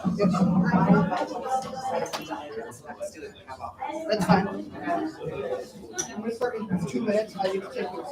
That's fine. I'm gonna start in 2 minutes. I need to take this.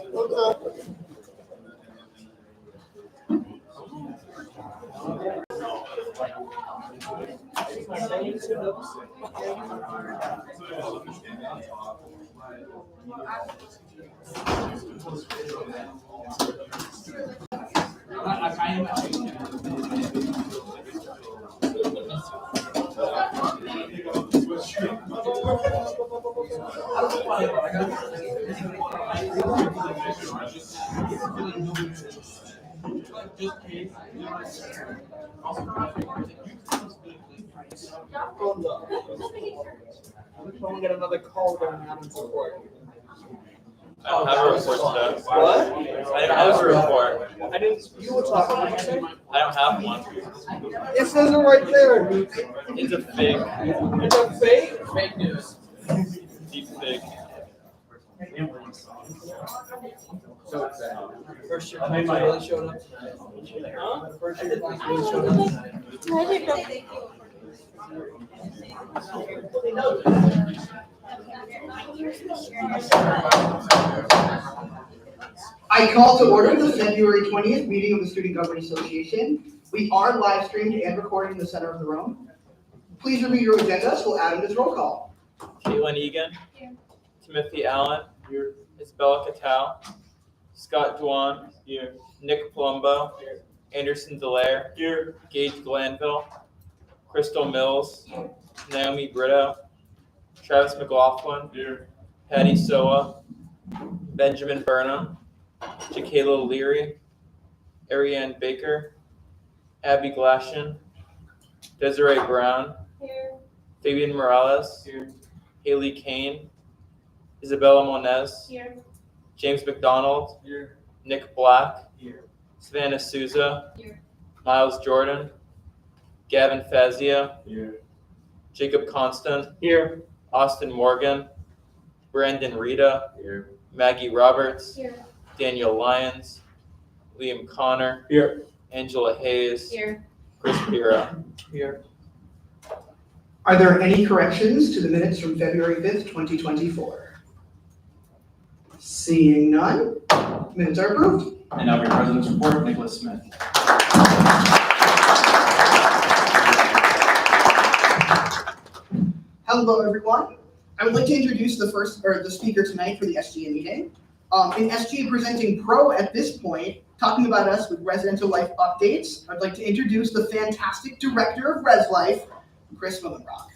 Someone get another call going out in support. I don't have a report today. What? I didn't have a report. I didn't. You were talking. What did you say? I don't have one. It says it right there. It's a fake. It's a fake. Fake news. Deep fake. So first year class really showed up tonight. Huh? First year class really showed up tonight. I call to order the February 20th meeting of the Student Government Association. We are live streamed and recording in the center of the room. Please review your agendas. We'll add in this roll call. Caitlin Egan. Here. Timothy Allen. Here. Isabella Cattell. Scott Dwan. Here. Nick Palumbo. Here. Anderson Dallaire. Here. Gage Glanville. Crystal Mills. Here. Naomi Brito. Travis McLaughlin. Here. Patty Soa. Benjamin Burnham. Jaquela Leary. Ariane Baker. Abby Glashin. Desiree Brown. Here. Fabian Morales. Here. Haley Kane. Isabella Moniz. Here. James McDonald. Here. Nick Black. Here. Savannah Souza. Here. Miles Jordan. Gavin Fazio. Here. Jacob Constant. Here. Austin Morgan. Brandon Rita. Here. Maggie Roberts. Here. Daniel Lyons. Liam Connor. Here. Angela Hayes. Here. Chris Pira. Here. Are there any corrections to the minutes from February 5th, 2024? Seeing none, minutes are approved. And now your president's report, Nicholas Smith. Hello, everyone. I would like to introduce the speaker tonight for the SGA meeting. In SGA presenting pro at this point, talking about us with residential life updates, I'd like to introduce the fantastic director of Res Life, Chris Willenbrock.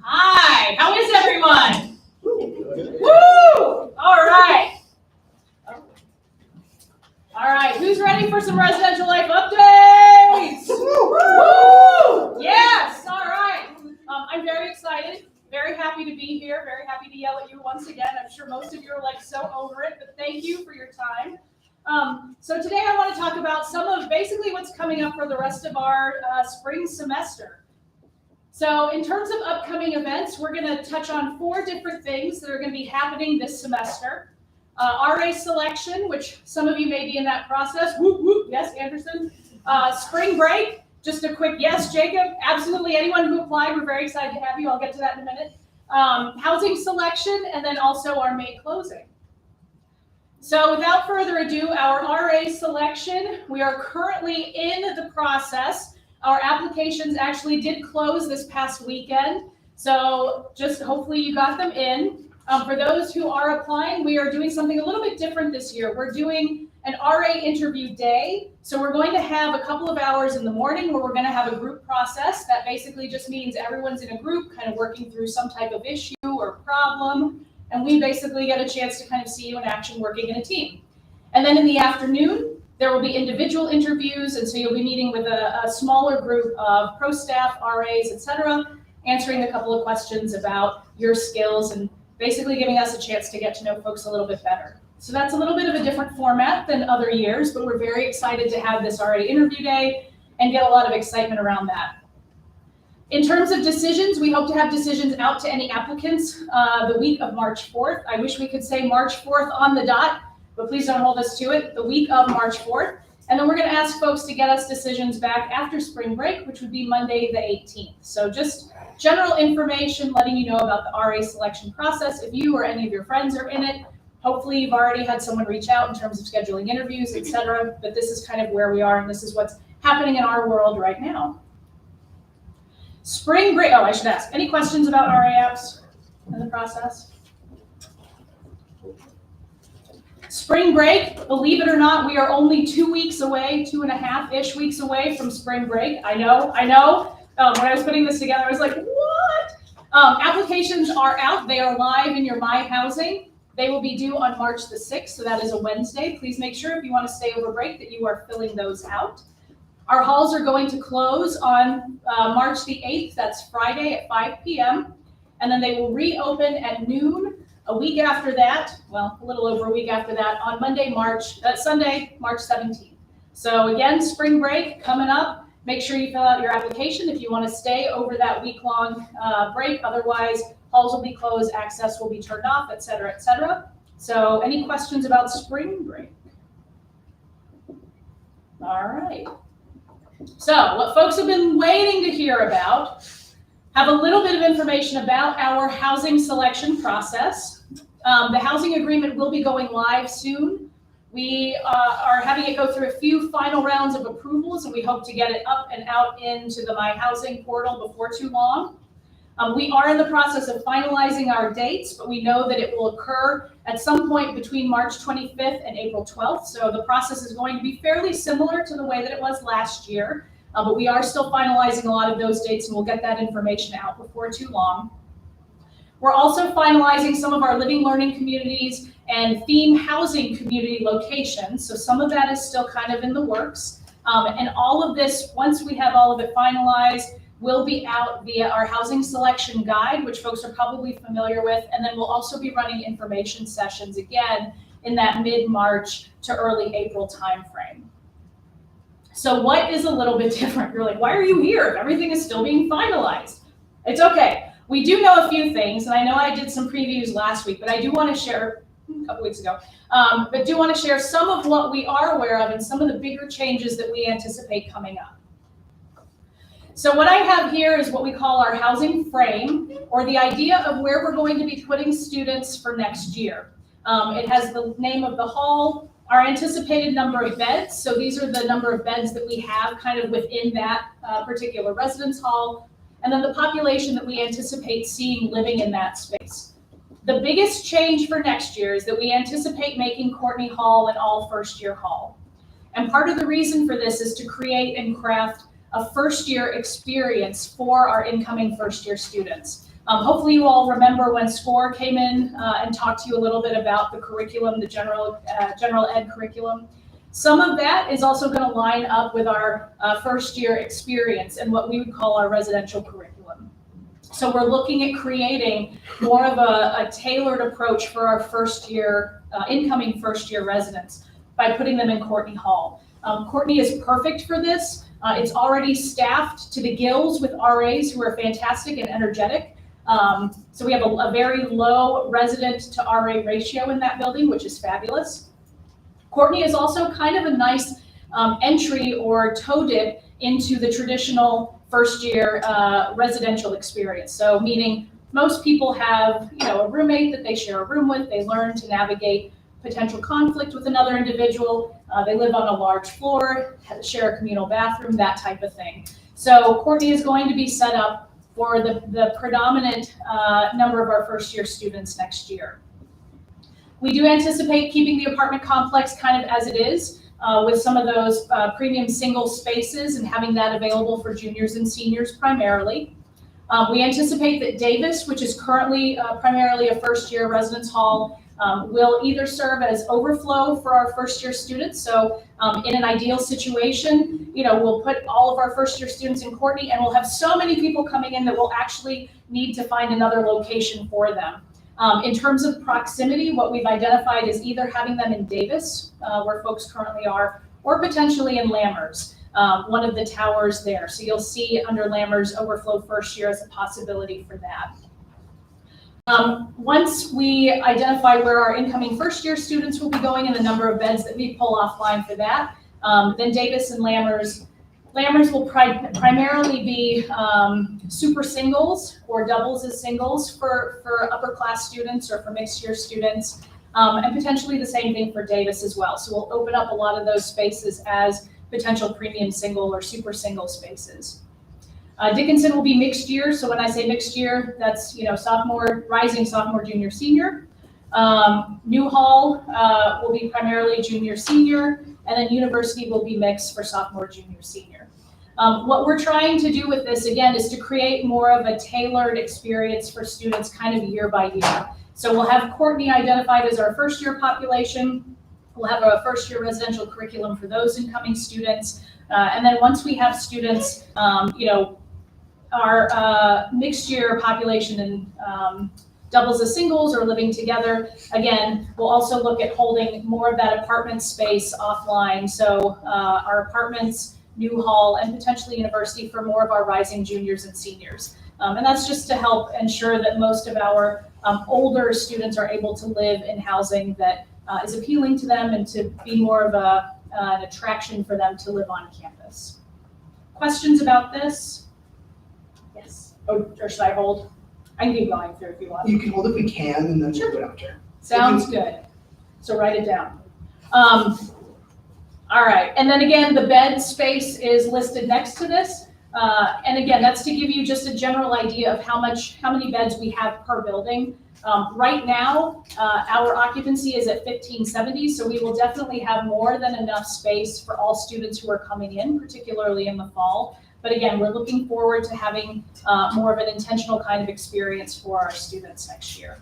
Hi, how is everyone? Woo! All right. All right, who's ready for some residential life updates? Woo! Yes, all right. I'm very excited, very happy to be here, very happy to yell at you once again. I'm sure most of you are like so over it, but thank you for your time. So today I want to talk about some of basically what's coming up for the rest of our spring semester. So in terms of upcoming events, we're going to touch on 4 different things that are going to be happening this semester. RA selection, which some of you may be in that process. Whoop, whoop. Yes, Anderson. Spring break. Just a quick yes, Jacob. Absolutely anyone who applied, we're very excited to have you. I'll get to that in a minute. Housing selection, and then also our May closing. So without further ado, our RA selection, we are currently in the process. Our applications actually did close this past weekend. So just hopefully you got them in. For those who are applying, we are doing something a little bit different this year. We're doing an RA interview day. So we're going to have a couple of hours in the morning where we're going to have a group process. That basically just means everyone's in a group kind of working through some type of issue or problem. And we basically get a chance to kind of see you in action working in a team. And then in the afternoon, there will be individual interviews. And so you'll be meeting with a smaller group of pro staff, RAs, etc., answering a couple of questions about your skills and basically giving us a chance to get to know folks a little bit better. So that's a little bit of a different format than other years, but we're very excited to have this RA interview day and get a lot of excitement around that. In terms of decisions, we hope to have decisions out to any applicants the week of March 4th. I wish we could say March 4th on the dot, but please don't hold us to it. The week of March 4th. And then we're going to ask folks to get us decisions back after spring break, which would be Monday the 18th. So just general information letting you know about the RA selection process. If you or any of your friends are in it, hopefully you've already had someone reach out in terms of scheduling interviews, etc. But this is kind of where we are, and this is what's happening in our world right now. Spring break, oh, I should ask, any questions about RA apps in the process? Spring break, believe it or not, we are only 2 weeks away, 2.5-ish weeks away from spring break. I know. When I was putting this together, I was like, what? Applications are out. They are live in your My Housing. They will be due on March the 6th, so that is a Wednesday. Please make sure if you want to stay over break that you are filling those out. Our halls are going to close on March the 8th. That's Friday at 5 p.m. And then they will reopen at noon a week after that, well, a little over a week after that, on Sunday, March 17th. So again, spring break coming up. Make sure you fill out your application if you want to stay over that week-long break. Otherwise, halls will be closed, access will be turned off, et cetera, et cetera. So any questions about spring break? All right. So what folks have been waiting to hear about, have a little bit of information about our housing selection process. The housing agreement will be going live soon. We are having it go through a few final rounds of approvals, and we hope to get it up and out into the My Housing portal before too long. We are in the process of finalizing our dates, but we know that it will occur at some point between March 25th and April 12th. So the process is going to be fairly similar to the way that it was last year, but we are still finalizing a lot of those dates, and we'll get that information out before too long. We're also finalizing some of our living learning communities and theme housing community locations. So some of that is still kind of in the works. And all of this, once we have all of it finalized, will be out via our housing selection guide, which folks are probably familiar with. And then we'll also be running information sessions again in that mid-March to early April timeframe. So what is a little bit different? You're like, why are you here if everything is still being finalized? It's okay. We do know a few things, and I know I did some previews last week, but I do want to share, a couple weeks ago, but do want to share some of what we are aware of and some of the bigger changes that we anticipate coming up. So what I have here is what we call our housing frame, or the idea of where we're going to be putting students for next year. It has the name of the hall, our anticipated number of beds. So these are the number of beds that we have kind of within that particular residence hall. And then the population that we anticipate seeing living in that space. The biggest change for next year is that we anticipate making Courtney Hall an all first-year hall. And part of the reason for this is to create and craft a first-year experience for our incoming first-year students. Hopefully you all remember when SCORE came in and talked to you a little bit about the curriculum, the general ed curriculum. Some of that is also going to line up with our first-year experience and what we would call our residential curriculum. So we're looking at creating more of a tailored approach for our first-year, incoming first-year residents by putting them in Courtney Hall. Courtney is perfect for this. It's already staffed to the gills with RAs who are fantastic and energetic. So we have a very low resident to RA ratio in that building, which is fabulous. Courtney is also kind of a nice entry or toe dip into the traditional first year residential experience. So meaning most people have, a roommate that they share a room with, they learn to navigate potential conflict with another individual, they live on a large floor, share a communal bathroom, that type of thing. So Courtney is going to be set up for the predominant number of our first year students next year. We do anticipate keeping the apartment complex kind of as it is, with some of those premium single spaces and having that available for juniors and seniors primarily. We anticipate that Davis, which is currently primarily a first year residence hall, will either serve as overflow for our first year students. So in an ideal situation, we'll put all of our first year students in Courtney, and we'll have so many people coming in that we'll actually need to find another location for them. In terms of proximity, what we've identified is either having them in Davis, where folks currently are, or potentially in Lammers. one of the towers there. So you'll see under Lammers overflow first year as a possibility for that. Once we identify where our incoming first year students will be going and the number of beds that we pull offline for that, then Davis and Lammers will primarily be super singles or doubles as singles for upper class students or for mixed year students, and potentially the same thing for Davis as well. So we'll open up a lot of those spaces as potential premium single or super single spaces. Dickinson will be mixed year. So when I say mixed year, that's sophomore, rising sophomore, junior, senior. Newhall will be primarily junior, senior, and then University will be mixed for sophomore, junior, senior. What we're trying to do with this, again, is to create more of a tailored experience for students kind of year by year. So we'll have Courtney identified as our first year population. We'll have a first year residential curriculum for those incoming students. And then once we have students, our mixed year population and doubles as singles or living together, again, we'll also look at holding more of that apartment space offline. So our apartments, Newhall, and potentially University for more of our rising juniors and seniors. And that's just to help ensure that most of our older students are able to live in housing that is appealing to them and to be more of an attraction for them to live on campus. Questions about this? Yes. Oh, or should I hold? I can keep going through if you want. You can hold if we can, and then we'll do it after. Sounds good. So write it down. All right, and then again, the bed space is listed next to this. And again, that's to give you just a general idea of how many beds we have per building. Right now, our occupancy is at 1570, so we will definitely have more than enough space for all students who are coming in, particularly in the fall. But again, we're looking forward to having more of an intentional kind of experience for our students next year.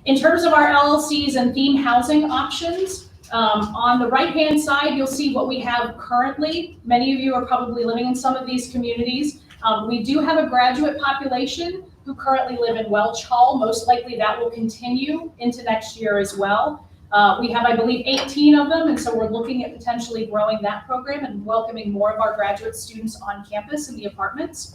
In terms of our LLCs and theme housing options, on the right-hand side, you'll see what we have currently. Many of you are probably living in some of these communities. We do have a graduate population who currently live in Welch Hall. Most likely that will continue into next year as well. We have, I believe, 18 of them, and so we're looking at potentially growing that program and welcoming more of our graduate students on campus in the apartments.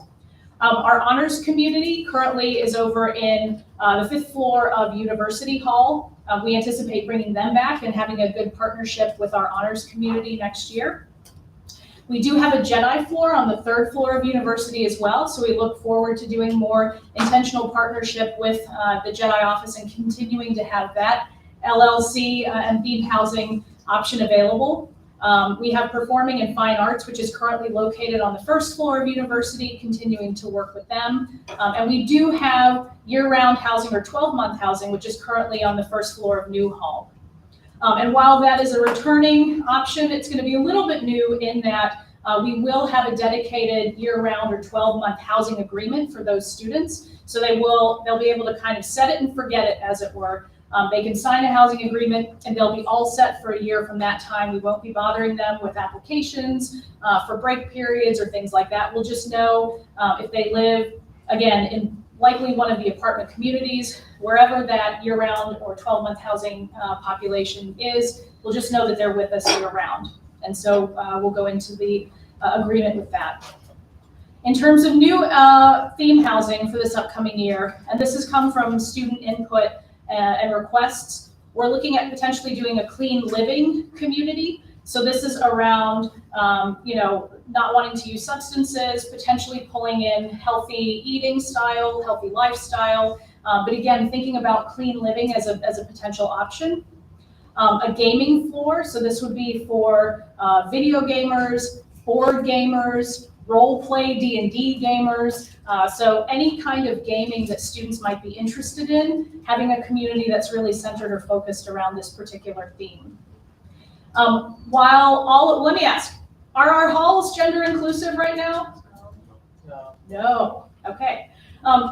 Our honors community currently is over in the 5th floor of University Hall. We anticipate bringing them back and having a good partnership with our honors community next year. We do have a Jedi floor on the 3rd floor of University as well, so we look forward to doing more intentional partnership with the Jedi office and continuing to have that LLC and themed housing option available. We have performing and fine arts, which is currently located on the 1st floor of University, continuing to work with them. And we do have year-round housing or 12-month housing, which is currently on the 1st floor of Newhall. And while that is a returning option, it's going to be a little bit new in that we will have a dedicated year-round or 12-month housing agreement for those students. So they'll be able to kind of set it and forget it, as it were. They can sign a housing agreement and they'll be all set for a year from that time. We won't be bothering them with applications for break periods or things like that. We'll just know if they live, again, in likely one of the apartment communities, wherever that year-round or 12-month housing population is, we'll just know that they're with us year-round. And so we'll go into the agreement with that. In terms of new theme housing for this upcoming year, and this has come from student input and requests, we're looking at potentially doing a clean living community. So this is around, not wanting to use substances, potentially pulling in healthy eating style, healthy lifestyle, but again, thinking about clean living as a potential option. A gaming floor, so this would be for video gamers, board gamers, role play D&D gamers. So any kind of gaming that students might be interested in, having a community that's really centered or focused around this particular theme. Let me ask, are our halls gender inclusive right now? No. Okay.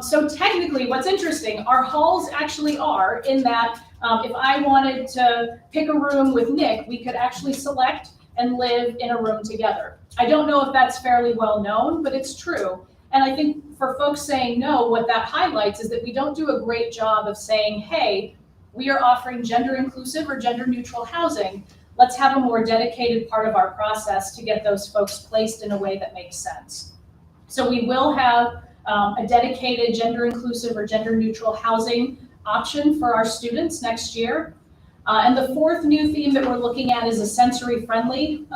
So technically, what's interesting, our halls actually are in that if I wanted to pick a room with Nick, we could actually select and live in a room together. I don't know if that's fairly well known, but it's true. And I think for folks saying no, what that highlights is that we don't do a great job of saying, hey, we are offering gender inclusive or gender neutral housing. let's have a more dedicated part of our process to get those folks placed in a way that makes sense. So we will have a dedicated gender inclusive or gender neutral housing option for our students next year. And the fourth new theme that we're looking at is a sensory friendly.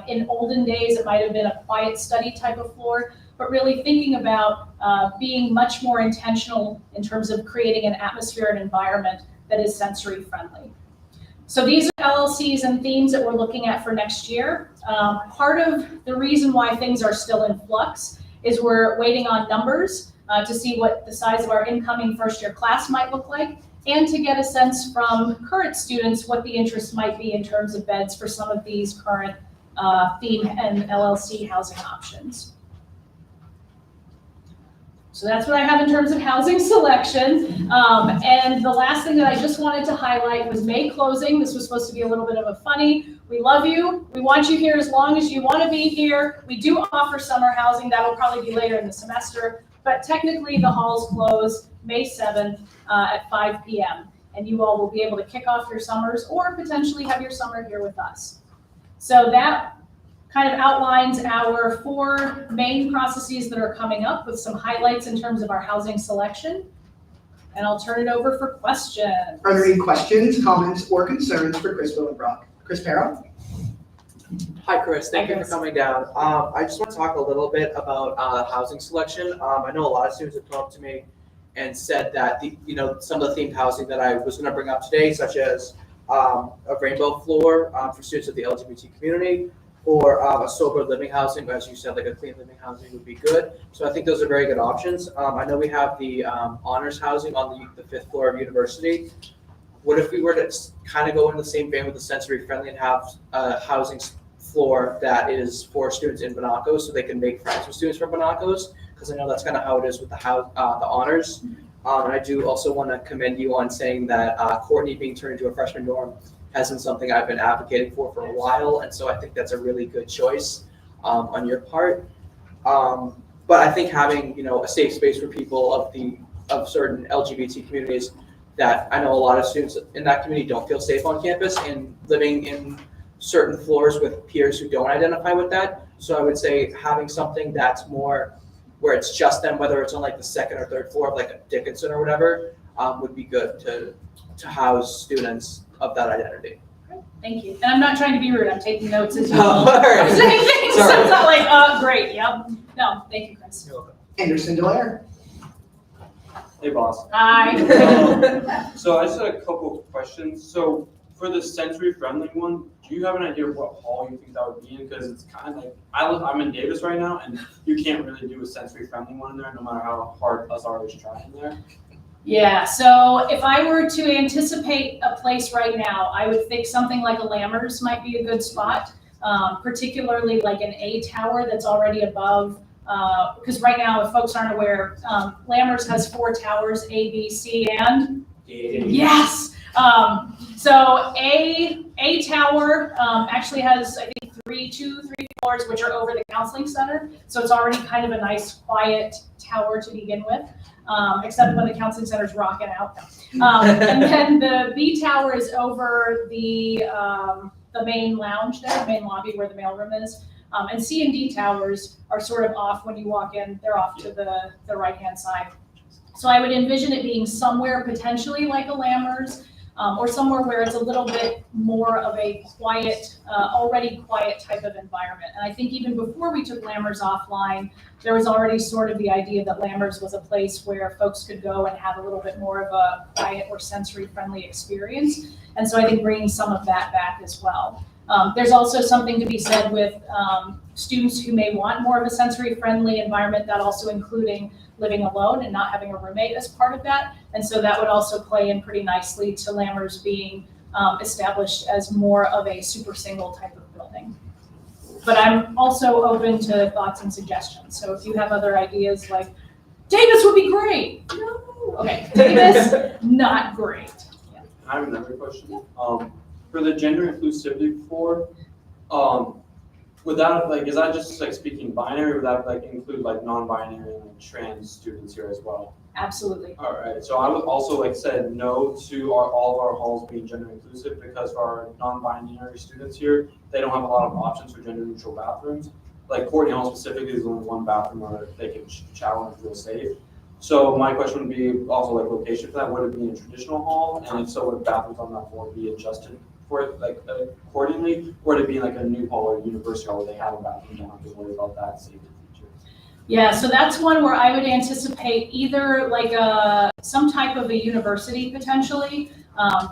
In olden days, it might have been a quiet study type of floor, but really thinking about being much more intentional in terms of creating an atmosphere and environment that is sensory friendly. So these are LLCs and themes that we're looking at for next year. Part of the reason why things are still in flux is we're waiting on numbers to see what the size of our incoming first year class might look like, and to get a sense from current students what the interest might be in terms of beds for some of these current theme and LLC housing options. So that's what I have in terms of housing selection. And the last thing that I just wanted to highlight was May closing. This was supposed to be a little bit of a funny. We love you. We want you here as long as you want to be here. We do offer summer housing. That will probably be later in the semester. But technically the halls close May 7th at 5 p.m. And you all will be able to kick off your summers or potentially have your summer here with us. So that kind of outlines our 4 main processes that are coming up with some highlights in terms of our housing selection. And I'll turn it over for questions. Are there any questions, comments, or concerns for Chris Willenbrock? Chris Parrow? Hi, Chris. Thank Hi, you Chris. for coming down. I just want to talk a little bit about housing selection. I know a lot of students have come up to me and said that some of the themed housing that I was going to bring up today, such as a rainbow floor for students of the LGBT community, or a sober living housing, as you said, like a clean living housing would be good. So I think those are very good options. I know we have the honors housing on the 5th floor of university. What if we were to kind of go in the same vein with the sensory friendly and have a housing floor that is for students in Bonacos so they can make friends with students from Bonacos? Because I know that's kind of how it is with the honors. And I do also want to commend you on saying that Courtney being turned into a freshman dorm has been something I've been advocating for a while, and so I think that's a really good choice on your part. But I think having a safe space for people of certain LGBT communities that I know a lot of students in that community don't feel safe on campus and living in certain floors with peers who don't identify with that. So I would say having something that's more where it's just them, whether it's on like the 2nd or 3rd floor of like a Dickinson or whatever, would be good to house students of that identity. Thank you. And I'm not trying to be rude. I'm taking notes as you Oh, will. all right. I'm saying things, so it's not like, great, yep. No, thank you, Chris. Anderson Delaire? Hey, boss. Hi. So I just had a couple of questions. So for the sensory friendly one, do you have an idea of what hall you think that would be in? Because it's kind of like, I'm in Davis right now, and you can't really do a sensory friendly one in there, no matter how hard us always try in there. Yeah, so if I were to anticipate a place right now, I would think something like a Lammers might be a good spot, particularly like an A tower that's already above, because right now, if folks aren't aware, Lammers has 4 towers, A, B, C, and yes. So A tower actually has, I think, 2, 3 floors, which are over the counseling center. So it's already kind of a nice, quiet tower to begin with. Except when the counseling center is rocking out. And then the B tower is over the main lounge there, the main lobby where the mailroom is. And C and D towers are sort of off when you walk in. They're off to the right-hand side. So I would envision it being somewhere potentially like a Lammers, or somewhere where it's a little bit more of a quiet, already quiet type of environment. And I think even before we took Lammers offline, there was already sort of the idea that Lammers was a place where folks could go and have a little bit more of a quiet or sensory friendly experience. And so I think bringing some of that back as well. There's also something to be said with students who may want more of a sensory friendly environment, that also including living alone and not having a roommate as part of that. And so that would also play in pretty nicely to Lammers being established as more of a super single type of building. But I'm also open to thoughts and suggestions. So if you have other ideas like, Davis would be great. No. Okay, Davis, not great. Yeah. I have another question. For the gender inclusivity floor, what Would that, like, is that just like speaking binary, or would that like include like non-binary and like, trans students here as well? Absolutely. All right, so I would also like said no to all of our halls being gender inclusive because for our non-binary students here, they don't have a lot of options for gender neutral bathrooms. Like Courtney Hall specifically is only one bathroom where they can shower and feel safe. So my question would be also like location for that, would it be in a traditional hall? And if so, would bathrooms on that floor be adjusted for it like accordingly? Or would it be like a new hall or university hall where they have a bathroom, don't have to worry about that safety feature? Yeah, so that's one where I would anticipate either like some type of a university potentially,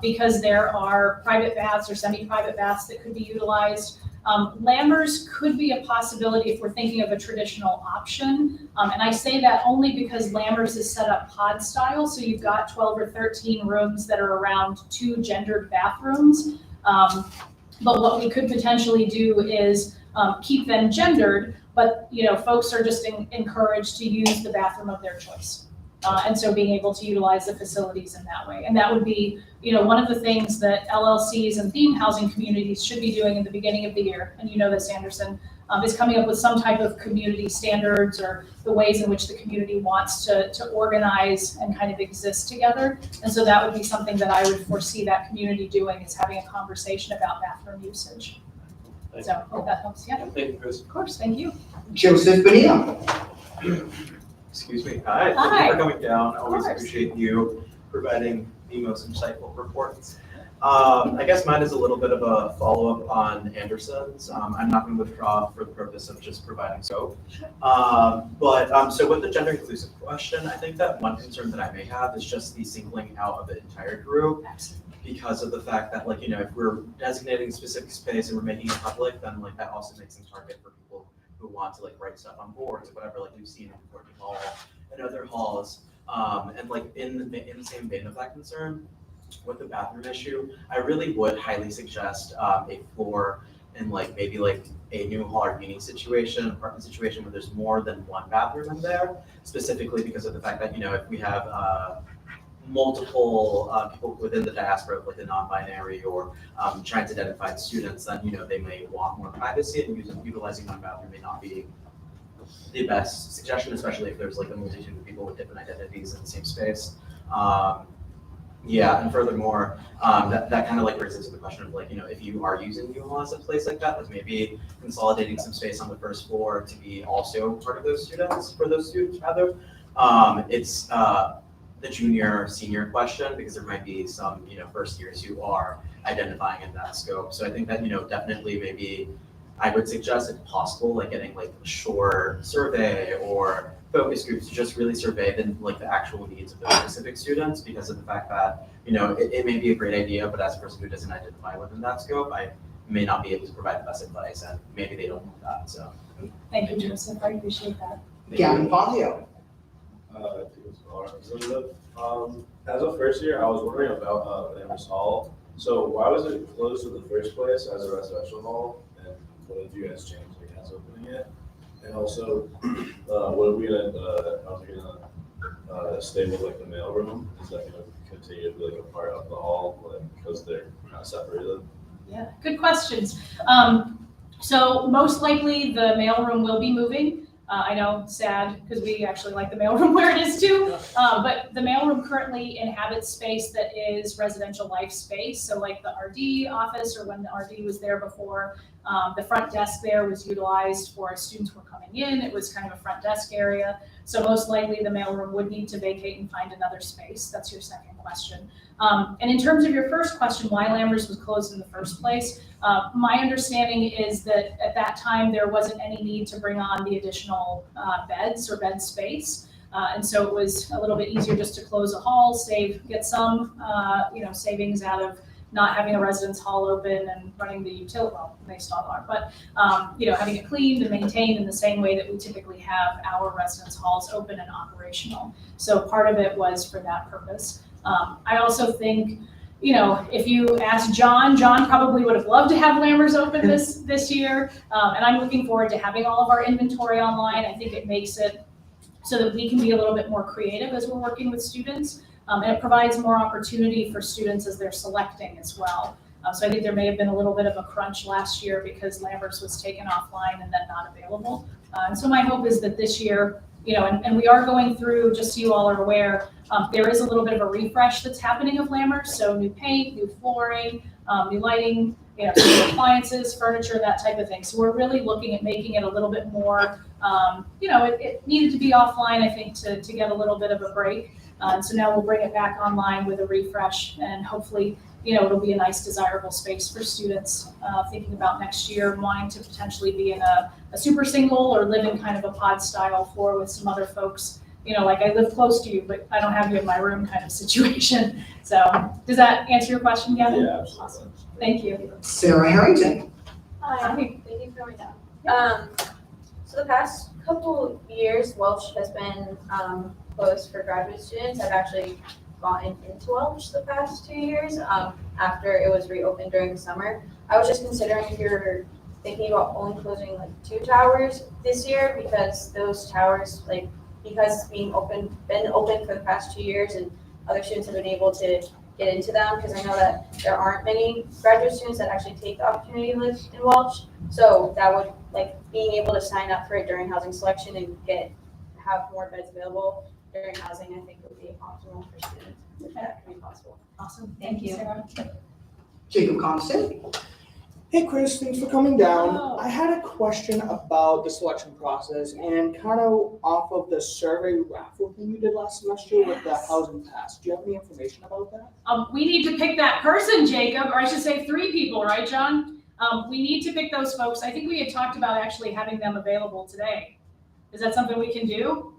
because there are private baths or semi-private baths that could be utilized. Lammers could be a possibility if we're thinking of a traditional option. And I say that only because Lammers is set up pod style. So you've got 12 or 13 rooms that are around 2 gendered bathrooms. But what we could potentially do is keep them gendered, but folks are just encouraged to use the bathroom of their choice. And so being able to utilize the facilities in that way. And that would be, one of the things that LLCs and themed housing communities should be doing in the beginning of the year. And this, Anderson, is coming up with some type of community standards or the ways in which the community wants to organize and kind of exist together. And so that would be something that I would foresee that community doing, is having a conversation about bathroom usage. So hope that helps. Yeah. Thank you, Chris. Of course. Thank you. Joseph Bonilla. Excuse me. Hi. Hi. Thank you for coming down. I always course. appreciate you providing the most insightful reports. I guess mine is a little bit of a follow-up on Anderson's. I'm not going to withdraw for the purpose of just providing scope. So with the gender inclusive question, I think that one concern that I may have is just the singling out of the entire group. Absolutely. Because of the fact that, like, if we're designating a specific space and we're making it public, then like that also makes them target for people who want to like write stuff on boards or whatever, like we've seen in Courtney Hall and other halls. And like in the same vein of that concern, with the bathroom issue, I really would highly suggest a floor in like maybe like a new hall or meeting situation, apartment situation where there's more than one bathroom in there, specifically because of the fact that, if we have multiple people within the diaspora, like the non-binary or trans identified students, then they may want more privacy, and utilizing one bathroom may not be the best suggestion, especially if there's like a multitude of people with different identities in the same space. And furthermore, that kind of like brings into the question of like, if you are using U-Haul as a place like that, like maybe consolidating some space on the first floor to be also part of those students, for those students rather. It's the junior senior question, because there might be some first years who are identifying in that scope. So I think that definitely maybe I would suggest, if possible, like getting like a short survey or focus groups to just really survey the actual needs of those specific students, because of the fact that it may be a great idea, but as a person who doesn't identify within that scope, I may not be able to provide the best advice, and maybe they don't want that. So Thank you, Joseph. I appreciate that. Gavin Fazio. I think it's as a first year, I was wondering about Amherst Hall. So why was it closed in the first place as a residential hall? And what did you guys change against opening it? And also, what are we gonna, how's it gonna stay with like the mailroom? Is that gonna continue to be like a part of the hall, like, because they're not separated? Yeah, good questions. So most likely the mailroom will be moving. I know, sad, because we actually like the mailroom where it is too. But the mailroom currently inhabits space that is residential life space. So like the RD office, or when the RD was there before, the front desk there was utilized for students who were coming in. It was kind of a front desk area. So most likely the mailroom would need to vacate and find another space. That's your second question. And in terms of your first question, why Lammers was closed in the first place, my understanding is that at that time there wasn't any need to bring on the additional beds or bed space. And so it was a little bit easier just to close a hall, get some savings out of not having a residence hall open and running the utility, well, they still are, but having it cleaned and maintained in the same way that we typically have our residence halls open and operational. So part of it was for that purpose. I also think, if you ask John probably would have loved to have Lammers open this year. And I'm looking forward to having all of our inventory online. I think it makes it so that we can be a little bit more creative as we're working with students. And it provides more opportunity for students as they're selecting as well. So I think there may have been a little bit of a crunch last year because Lambert's was taken offline and then not available. And so my hope is that this year, and we are going through, just so you all are aware, there is a little bit of a refresh that's happening of Lambert's. So new paint, new flooring, new lighting, some appliances, furniture, that type of thing. So we're really looking at making it a little bit more, it needed to be offline, I think, to get a little bit of a break. And so now we'll bring it back online with a refresh, and hopefully, it'll be a nice, desirable space for students thinking about next year and wanting to potentially be in a super single or live in kind of a pod style floor with some other folks. Like I live close to you, but I don't have you in my room kind of situation. So does that answer your question, Gavin? Yeah, absolutely. Awesome. Thank you. Sarah Harrington. Hi, thank you for coming down. So the past couple years, Welch has been closed for graduate students. I've actually gotten into Welch the past 2 years after it was reopened during the summer. I was just considering if you're thinking about only closing like 2 towers this year, because those towers, because it's been open for the past 2 years and other students have been able to get into them, because I know that there aren't many graduate students that actually take the opportunity to live in Welch. So that would, being able to sign up for it during housing selection and have more beds available during housing, I think would be optimal for students, if that can be possible. Awesome. Thank you, Sarah. Jacob Constant. Hey Chris, thanks for coming down. Hello. I had a question about the selection process and kind of off of the survey raffle thing you did last semester with the housing pass. Do you have any information about that? We need to pick that person, Jacob, or I should say 3 people, right, John? We need to pick those folks. I think we had talked about actually having them available today. Is that something we can do?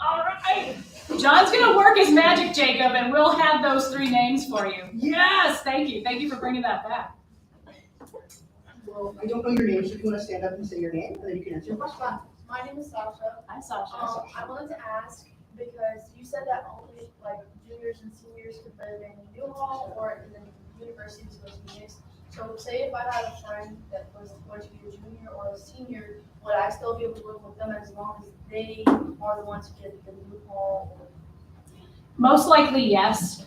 All right. John's going to work his magic, Jacob, and we'll have those 3 names for you. Yes, thank you. Thank you for bringing that back. Well, I don't know your name, so if you want to stand up and say your name, and then you can answer your question. My name is Sasha. Hi, Sasha. I wanted to ask, because you said that only juniors and seniors could live in Newhall or in the universities was mixed. So say if I had a friend that was going to be a junior or a senior, would I still be able to live with them as long as they are the ones who get the Newhall? Most likely, yes.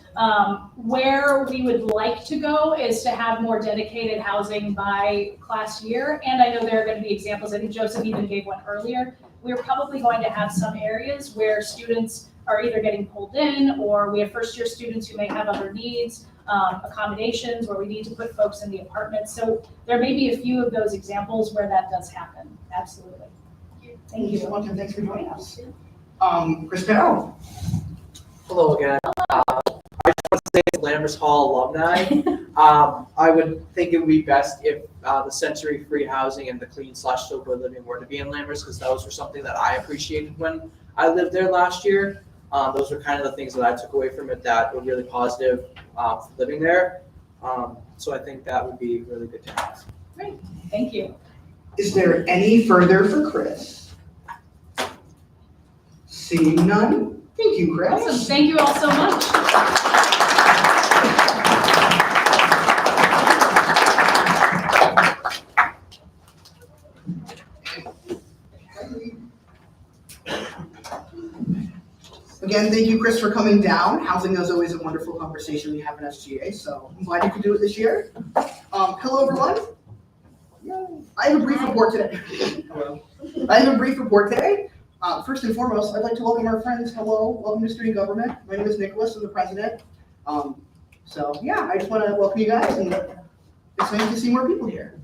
Where we would like to go is to have more dedicated housing by class year. And I know there are going to be examples. I think Joseph even gave one earlier. We're probably going to have some areas where students are either getting pulled in, or we have first year students who may have other needs, accommodations where we need to put folks in the apartments. So there may be a few of those examples where that does happen. Absolutely. Thank you so much, and thanks for joining us. Chris Carroll. Hello again. I just want to say as Lambert's Hall alumni, I would think it would be best if the sensory-free housing and the clean/sober living were to be in Lambert's, because those were something that I appreciated when I lived there last year. Those were kind of the things that I took away from it that were really positive for living there. So I think that would be really good to have. Great. Thank you. Is there any further for Chris? Seeing none, thank you, Chris. Awesome. Thank you all so much. Again, thank you, Chris, for coming down. Housing is always a wonderful conversation we have in SGA, so I'm glad you could do it this year. Hello, everyone. I have a brief report today. Hello. I have a brief report today. First and foremost, I'd like to welcome our friends. Hello, welcome to student government. My name is Nicholas, I'm the president. So yeah, I just want to welcome you guys, and it's nice to see more people here.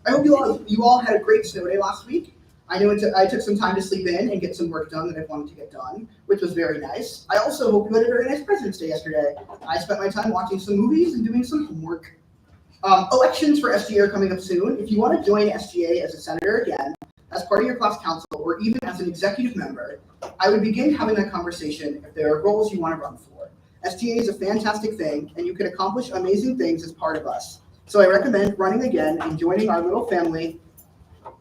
I hope you all had a great snow day last week. I know I took some time to sleep in and get some work done that I wanted to get done, which was very nice. I also hope you had a very nice President's Day yesterday. I spent my time watching some movies and doing some homework. Elections for SGA are coming up soon. If you want to join SGA as a senator again, as part of your class council, or even as an executive member, I would begin having that conversation if there are roles you want to run for. SGA is a fantastic thing, and you can accomplish amazing things as part of us. So I recommend running again and joining our little family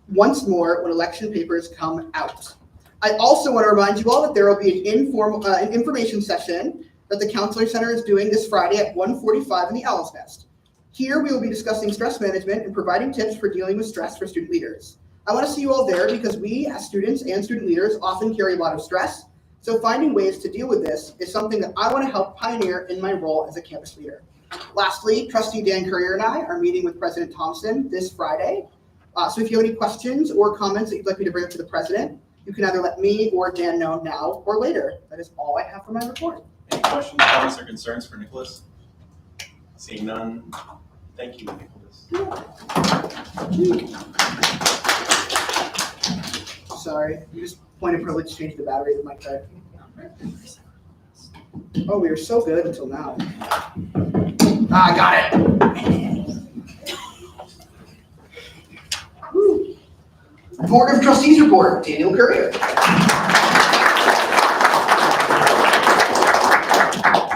once more when election papers come out. I also want to remind you all that there will be an information session that the Counselor Center is doing this Friday at 1:45 in the Owl's Nest. Here we will be discussing stress management and providing tips for dealing with stress for student leaders. I want to see you all there because we, as students and student leaders, often carry a lot of stress. So finding ways to deal with this is something that I want to help pioneer in my role as a campus leader. Lastly, Trustee Dan Courier and I are meeting with President Thompson this Friday. So if you have any questions or comments that you'd like me to bring up to the president, you can either let me or Dan know now or later. That is all I have for my report. Any questions, comments, or concerns for Nicholas? Seeing none, thank you, Nicholas. Sorry, you just point of privilege changed the battery of my card. Oh, we were so good until now. Ah, got it. Woo. Board of Trustees report, Daniel Courier.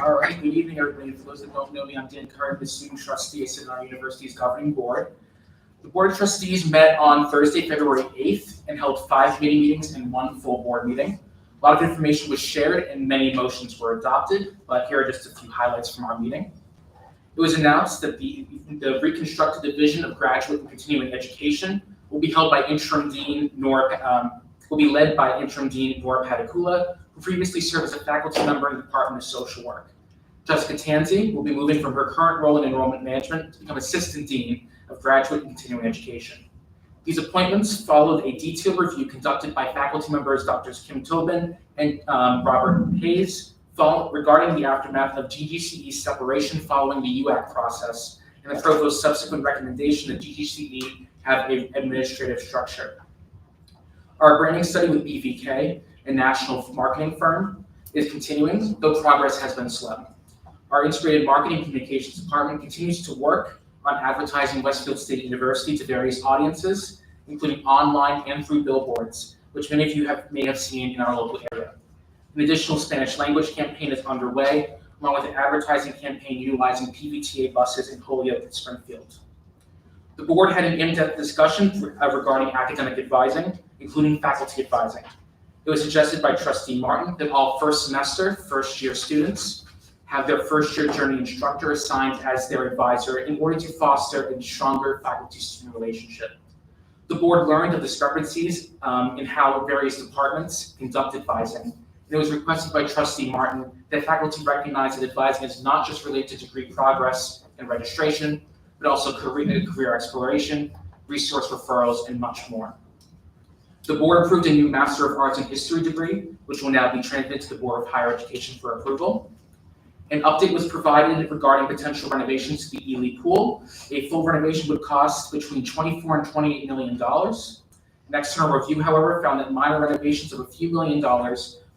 All right, good evening, everybody. For those that don't know me, I'm Dan Courier, the student trustee. I sit on our university's governing board. The Board of Trustees met on Thursday, February 8th, and held 5 committee meetings and 1 full board meeting. A lot of information was shared and many motions were adopted, but here are just a few highlights from our meeting. It was announced that the reconstructed division of graduate and continuing education will be held by interim dean Nora Padicula, who previously served as a faculty member in the Department of Social Work. Jessica Tanzi will be moving from her current role in enrollment management to become assistant dean of graduate and continuing education. These appointments followed a detailed review conducted by faculty members Drs. Kim Tobin and Robert Hayes regarding the aftermath of GGCE's separation following the UAC process and the provost's subsequent recommendation that GGCE have an administrative structure. Our branding study with BVK, a national marketing firm, is continuing, though progress has been slow. Our integrated marketing communications department continues to work on advertising Westfield State University to various audiences, including online and through billboards, which many of you may have seen in our local area. An additional Spanish language campaign is underway, along with an advertising campaign utilizing PVTA buses in Holyoke and Springfield. The board had an in-depth discussion regarding academic advising, including faculty advising. It was suggested by Trustee Martin that all first semester, first-year students have their first-year journey instructor assigned as their advisor in order to foster a stronger faculty-student relationship. The board learned of discrepancies in how various departments conduct advising, and it was requested by Trustee Martin that faculty recognize that advising is not just related to degree progress and registration, but also career exploration, resource referrals, and much more. The board approved a new Master of Arts in History degree, which will now be transmitted to the Board of Higher Education for approval. An update was provided regarding potential renovations to the Ely Pool. A full renovation would cost between $24 and $28 million. An external review, however, found that minor renovations of a few $1 million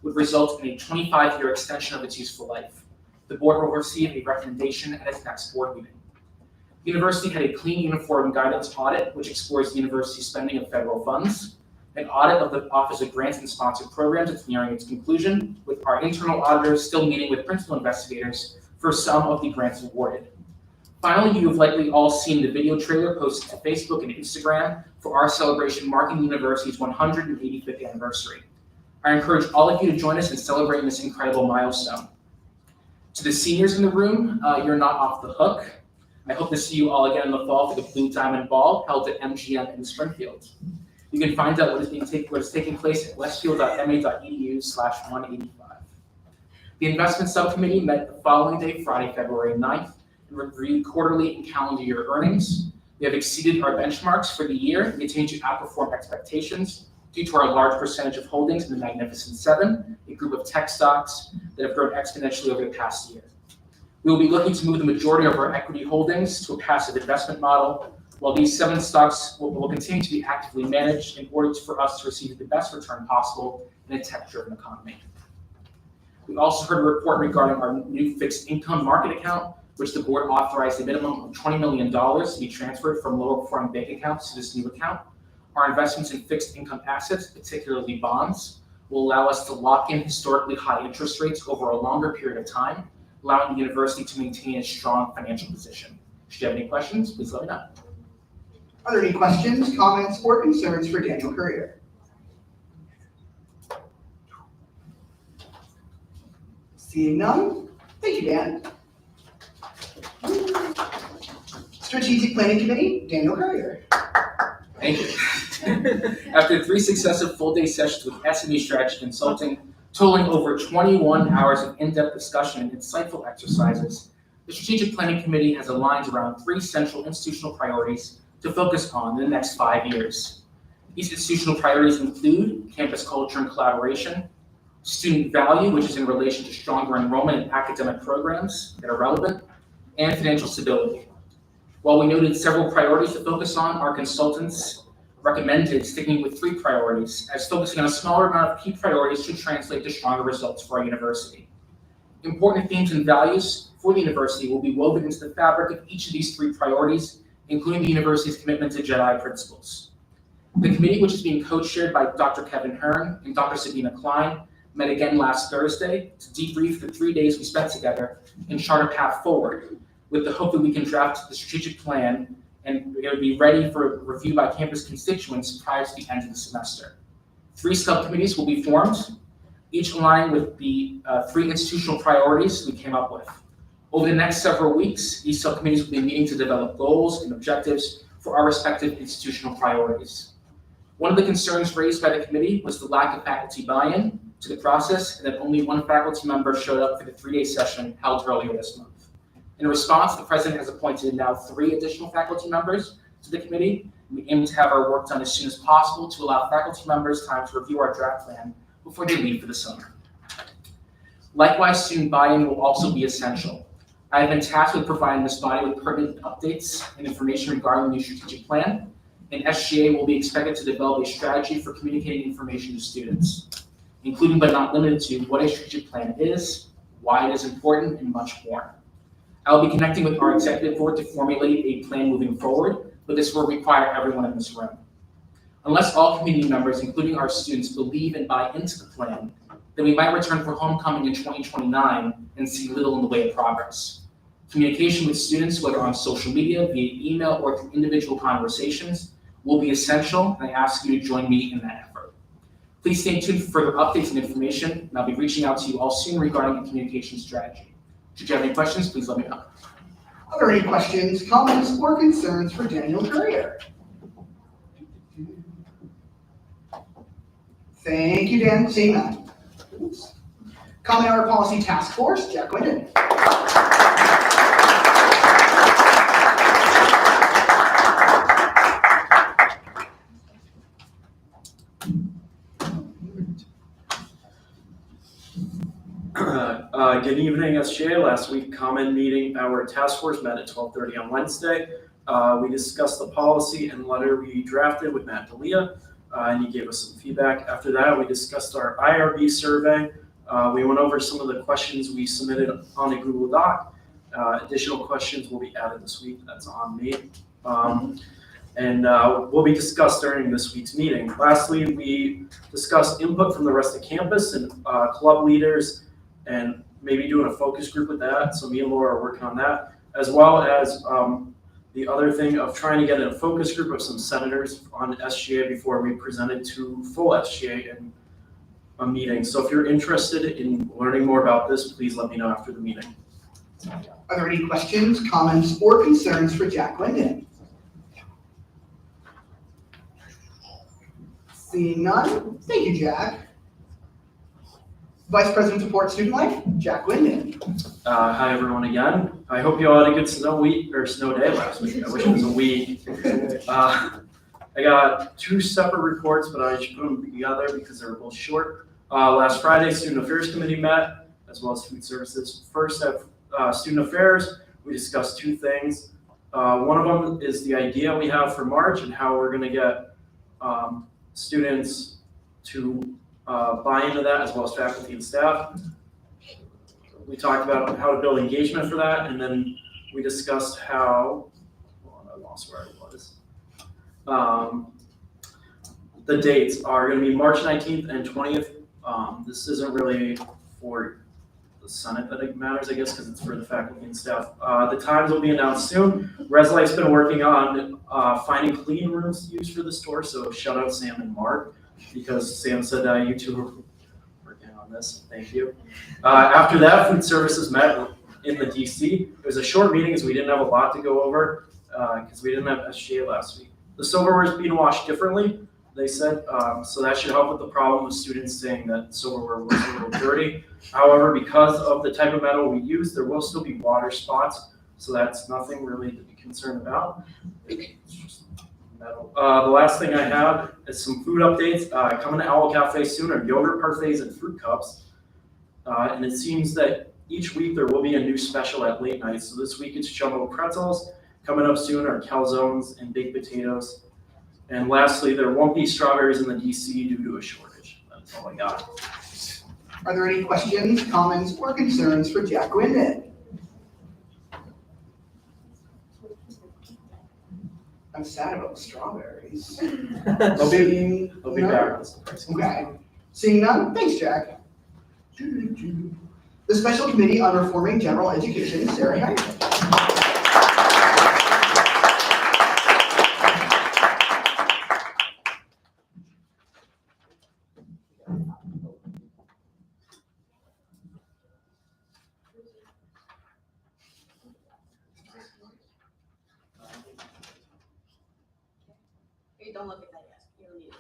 would result in a 25-year extension of its useful life. The board will receive a recommendation at its next board meeting. The university had a clean uniform guidance audit, which explores the university's spending of federal funds. An audit of the Office of Grants and Sponsored Programs is nearing its conclusion, with our internal auditors still meeting with principal investigators for some of the grants awarded. Finally, you have likely all seen the video trailer posted to Facebook and Instagram for our celebration marking the university's 185th anniversary. I encourage all of you to join us in celebrating this incredible milestone. To the seniors in the room, you're not off the hook. I hope to see you all again in the fall for the Blue Diamond Ball held at MGM in Springfield. You can find out what is taking place at westfield.ma.edu/185. The investment subcommittee met the following day, Friday, February 9th, and reviewed quarterly and calendar year earnings. We have exceeded our benchmarks for the year and continue to outperform expectations due to our large percentage of holdings in the Magnificent Seven, a group of tech stocks that have grown exponentially over the past year. We will be looking to move the majority of our equity holdings to a passive investment model, while these 7 stocks will continue to be actively managed in order for us to receive the best return possible in a tech-driven economy. We also heard a report regarding our new fixed income market account, which the board authorized a minimum of $20 million to be transferred from lower performing bank accounts to this new account. Our investments in fixed income assets, particularly bonds, will allow us to lock in historically high interest rates over a longer period of time, allowing the university to maintain a strong financial position. Should you have any questions, please let me know. Are there any questions, comments, or concerns for Daniel Courier? Seeing none, thank you, Dan. Strategic Planning Committee, Daniel Courier. Thank you. After 3 successive full-day sessions with SME Strategy Consulting, totaling over 21 hours of in-depth discussion and insightful exercises, the Strategic Planning Committee has aligned around 3 central institutional priorities to focus on in the next 5 years. These institutional priorities include campus culture and collaboration, student value, which is in relation to stronger enrollment in academic programs that are relevant, and financial stability. While we noted several priorities to focus on, our consultants recommended sticking with 3 priorities, as focusing on a smaller amount of key priorities should translate to stronger results for our university. Important themes and values for the university will be woven into the fabric of each of these 3 priorities, including the university's commitment to JEDI principles. The committee, which is being co-chaired by Dr. Kevin Hearn and Dr. Sabina Klein, met again last Thursday to debrief the 3 days we spent together and chart a path forward, with the hope that we can draft the strategic plan and it will be ready for review by campus constituents prior to the end of the semester. 3 subcommittees will be formed, each aligning with the 3 institutional priorities we came up with. Over the next several weeks, these subcommittees will be meeting to develop goals and objectives for our respective institutional priorities. One of the concerns raised by the committee was the lack of faculty buy-in to the process, and that only 1 faculty member showed up for the 3-day session held earlier this month. In response, the president has appointed now 3 additional faculty members to the committee. We aim to have our work done as soon as possible to allow faculty members time to review our draft plan before they leave for the summer. Likewise, student buy-in will also be essential. I have been tasked with providing this body with pertinent updates and information regarding the new strategic plan, and SGA will be expected to develop a strategy for communicating information to students, including but not limited to what a strategic plan is, why it is important, and much more. I will be connecting with our executive board to formulate a plan moving forward, but this will require everyone in this room. Unless all community members, including our students, believe and buy into the plan, then we might return for homecoming in 2029 and see little in the way of progress. Communication with students, whether on social media, via email, or through individual conversations, will be essential, and I ask you to join me in that effort. Please stay tuned for further updates and information, and I'll be reaching out to you all soon regarding the communication strategy. Should you have any questions, please let me know. Are there any questions, comments, or concerns for Daniel Courier? Thank you, Dan. Seeing none. Common Hour Policy Task Force, Jack Wyndon. Good evening, SGA. Last week, Common Meeting, our task force met at 12:30 on Wednesday. We discussed the policy and letter we drafted with Matt D'Elia, and he gave us some feedback. After that, we discussed our IRB survey. We went over some of the questions we submitted on a Google Doc. Additional questions will be added this week. That's on me. And will be discussed during this week's meeting. Lastly, we discussed input from the rest of campus and club leaders, and maybe doing a focus group with that. So me and Laura are working on that, as well as the other thing of trying to get a focus group of some senators on SGA before we present it to full SGA in a meeting. So if you're interested in learning more about this, please let me know after the meeting. Are there any questions, comments, or concerns for Jack Wyndon? Seeing none, thank you, Jack. Vice President Support Student Life, Jack Wyndon. Hi everyone again. I hope you all had a good snow day last week. I wish it was a week. I got 2 separate reports, but I should put them together because they were both short. Last Friday, Student Affairs Committee met, as well as Food Services. First, at Student Affairs, we discussed 2 things. One of them is the idea we have for March and how we're going to get students to buy into that, as well as faculty and staff. We talked about how to build engagement for that, and then we discussed how, I lost where I was. The dates are going to be March 19th and 20th. This isn't really for the Senate that it matters, I guess, because it's for the faculty and staff. The times will be announced soon. ResLife's been working on finding clean rooms to use for the store, so shout out Sam and Mark, because Sam said you 2 were working on this. Thank you. After that, Food Services met in the DC. It was a short meeting, as we didn't have a lot to go over, because we didn't have SGA last week. The silverware is being washed differently. they said. So that should help with the problem of students saying that silverware was a little dirty. However, because of the type of metal we use, there will still be water spots, so that's nothing really to be concerned about. It's just metal. The last thing I have is some food updates. Coming to Owl Cafe soon are yogurt parfaits and fruit cups. And it seems that each week there will be a new special at late night. So this week it's jumbo pretzels. Coming up soon are calzones and baked potatoes. And lastly, there won't be strawberries in the DC due to a shortage. That's all I got. Are there any questions, comments, or concerns for Jack Gwynn? I'm sad about strawberries. They'll be back. Okay. Seeing none, thanks, Jack. The Special Committee on Reforming General Education, Sarah Harrington. Hey, don't look at that yet. You don't need it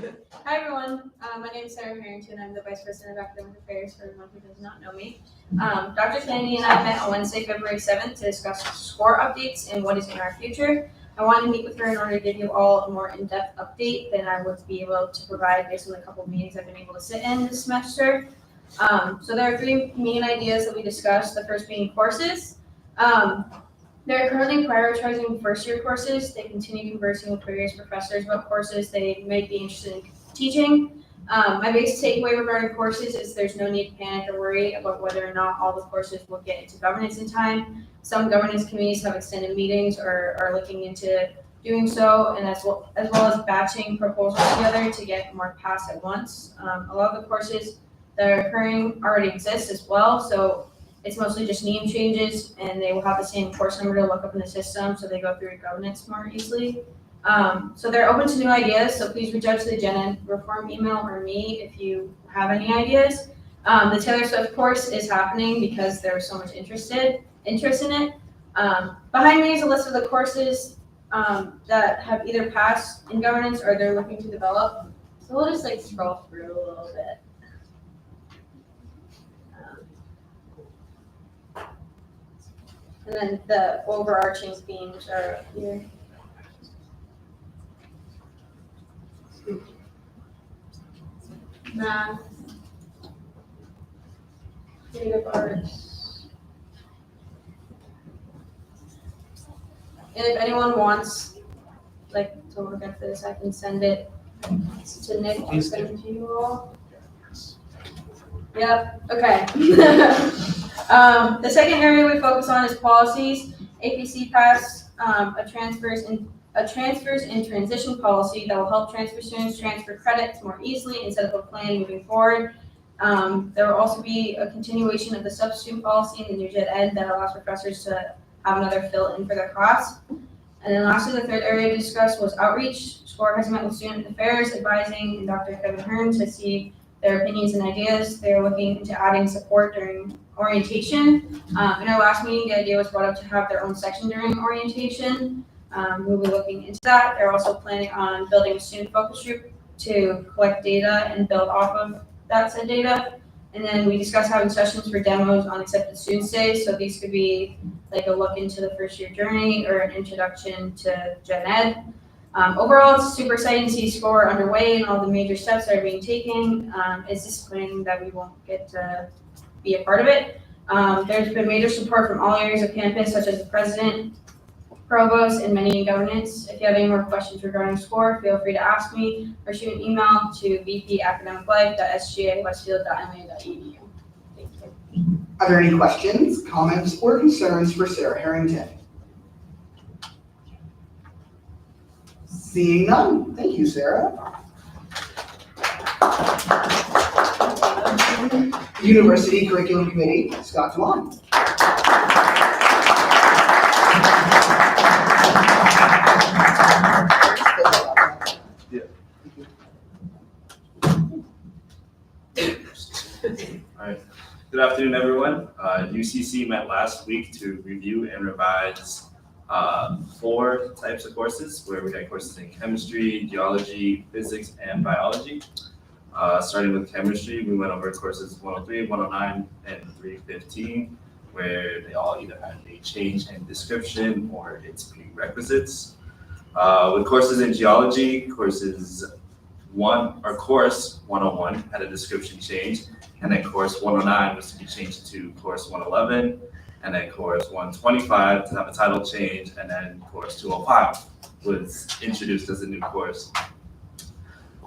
yet. Hi, everyone. My name is Sarah Harrington. I'm the Vice President of Academic Affairs for everyone who does not know me. Dr. Kennedy and I met on Wednesday, February 7th to discuss score updates and what is in our future. I wanted to meet with her in order to give you all a more in-depth update than I would be able to provide based on the couple of meetings I've been able to sit in this semester. So there are three main ideas that we discussed, the first being courses. They're currently prioritizing first-year courses. They continue conversing with various professors about courses they might be interested in teaching. My biggest takeaway regarding courses is there's no need to panic or worry about whether or not all the courses will get into governance in time. Some governance committees have extended meetings or are looking into doing so, and as well as batching proposals together to get more passed at once. A lot of the courses that are occurring already exist as well, so it's mostly just name changes, and they will have the same course number to look up in the system, so they go through governance more easily. So they're open to new ideas, so please reach out to the Gen Ed Reform email or me if you have any ideas. The Taylor Swift course is happening because there's so much interest in it. Behind me is a list of the courses that have either passed in governance or they're looking to develop. So we'll just scroll through a little bit. And then the overarching themes are up here. Math, creative arts. And if anyone wants to look at this, I can send it to Nick and send it to you all. Yep, okay. The second area we focus on is policies. APC passed a transfers and transition policy that will help transfer students transfer credits more easily instead of a plan moving forward. There will also be a continuation of the substitute policy in the new Gen Ed that allows professors to have another fill in for their class. And then lastly, the third area to discuss was outreach. SCORE has met with student affairs, advising, and Dr. Kevin Hearn to see their opinions and ideas. They're looking into adding support during orientation. In our last meeting, the idea was brought up to have their own section during orientation. We'll be looking into that. They're also planning on building a student focus group to collect data and build off of that said data. And then we discussed having sessions for demos on accepted student days. So these could be a look into the first year journey or an introduction to Gen Ed. Overall, it's super exciting to see SCORE underway and all the major steps that are being taken. It's disappointing that we won't get to be a part of it. There's been major support from all areas of campus, such as the president, provost, and many in governance. If you have any more questions regarding SCORE, feel free to ask me or shoot an email to vp@academiclife.sga.westfield.ma.edu. Thank you. Are there any questions, comments, or concerns for Sarah Harrington? Seeing none, thank you, Sarah. University Curriculum Committee, Scott Dwan. Alright, good afternoon, everyone. UCC met last week to review and revise 4 types of courses where we had courses in chemistry, geology, physics, and biology. Starting with chemistry, we went over courses 103, 109, and 315, where they all either had a change in description or its prerequisites. With courses in geology, course 101 had a description change, and then course 109 was to be changed to course 111, and then course 125 to have a title change, and then course 205 was introduced as a new course.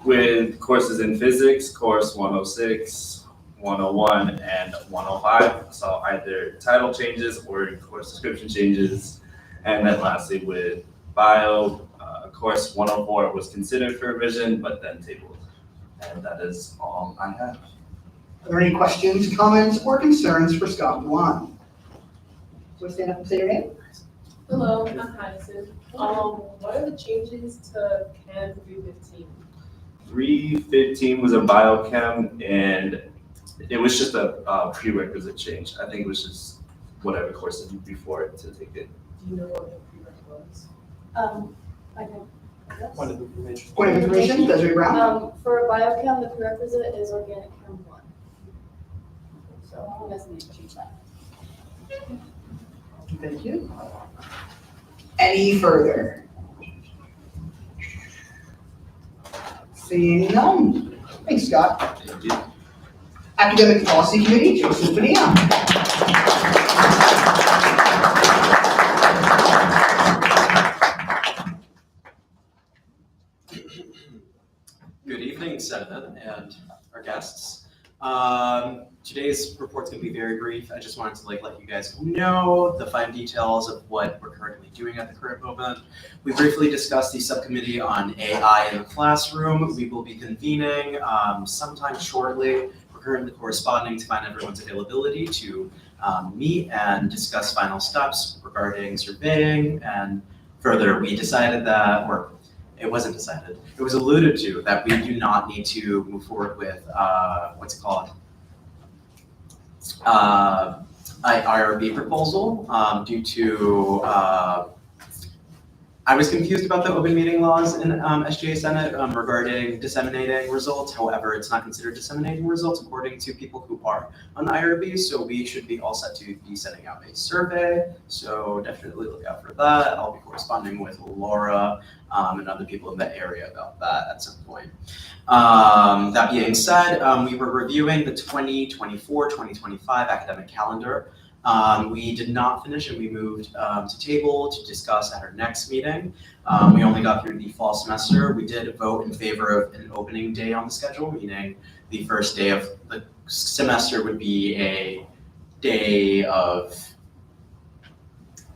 With courses in physics, course 106, 101, and 105 saw either title changes or course description changes. And then lastly, with bio, course 104 was considered for revision, but then tabled. And that is all I have. Are there any questions, comments, or concerns for Scott Duan? So stand up and say your name. Hello, I'm Hyacinth. What are the changes to Chem 315? 315 was a biochem, and it was just a prerequisite change. I think it was just whatever course it before it to take it. Do you know what the prerequisite was? I can. Point of information, Desiree Brown. For biochem, the prerequisite is organic chem 1. So you guys need to change that. Thank you. Any further? Seeing none. Thanks, Scott. Thank you. Academic Policy Committee, Joseph Bonilla. Good evening, Senate and our guests. Today's report's gonna be very brief. I just wanted to let you guys know the fine details of what we're currently doing at the current moment. We briefly discussed the subcommittee on AI in the classroom. We will be convening sometime shortly. We're currently corresponding to find everyone's availability to meet and discuss final steps regarding surveying. And further, we decided that, or it wasn't decided, it was alluded to that we do not need to move forward with, what's it called? IRB proposal due to, I was confused about the open meeting laws in SGA Senate regarding disseminating results. However, it's not considered disseminating results according to people who are on IRB. So we should be all set to be sending out a survey. So definitely look out for that. I'll be corresponding with Laura and other people in the area about that at some point. That being said, we were reviewing the 2024-2025 academic calendar. We did not finish and we moved to table to discuss at our next meeting. We only got through the fall semester. We did vote in favor of an opening day on the schedule, meaning the first day of the semester would be a day of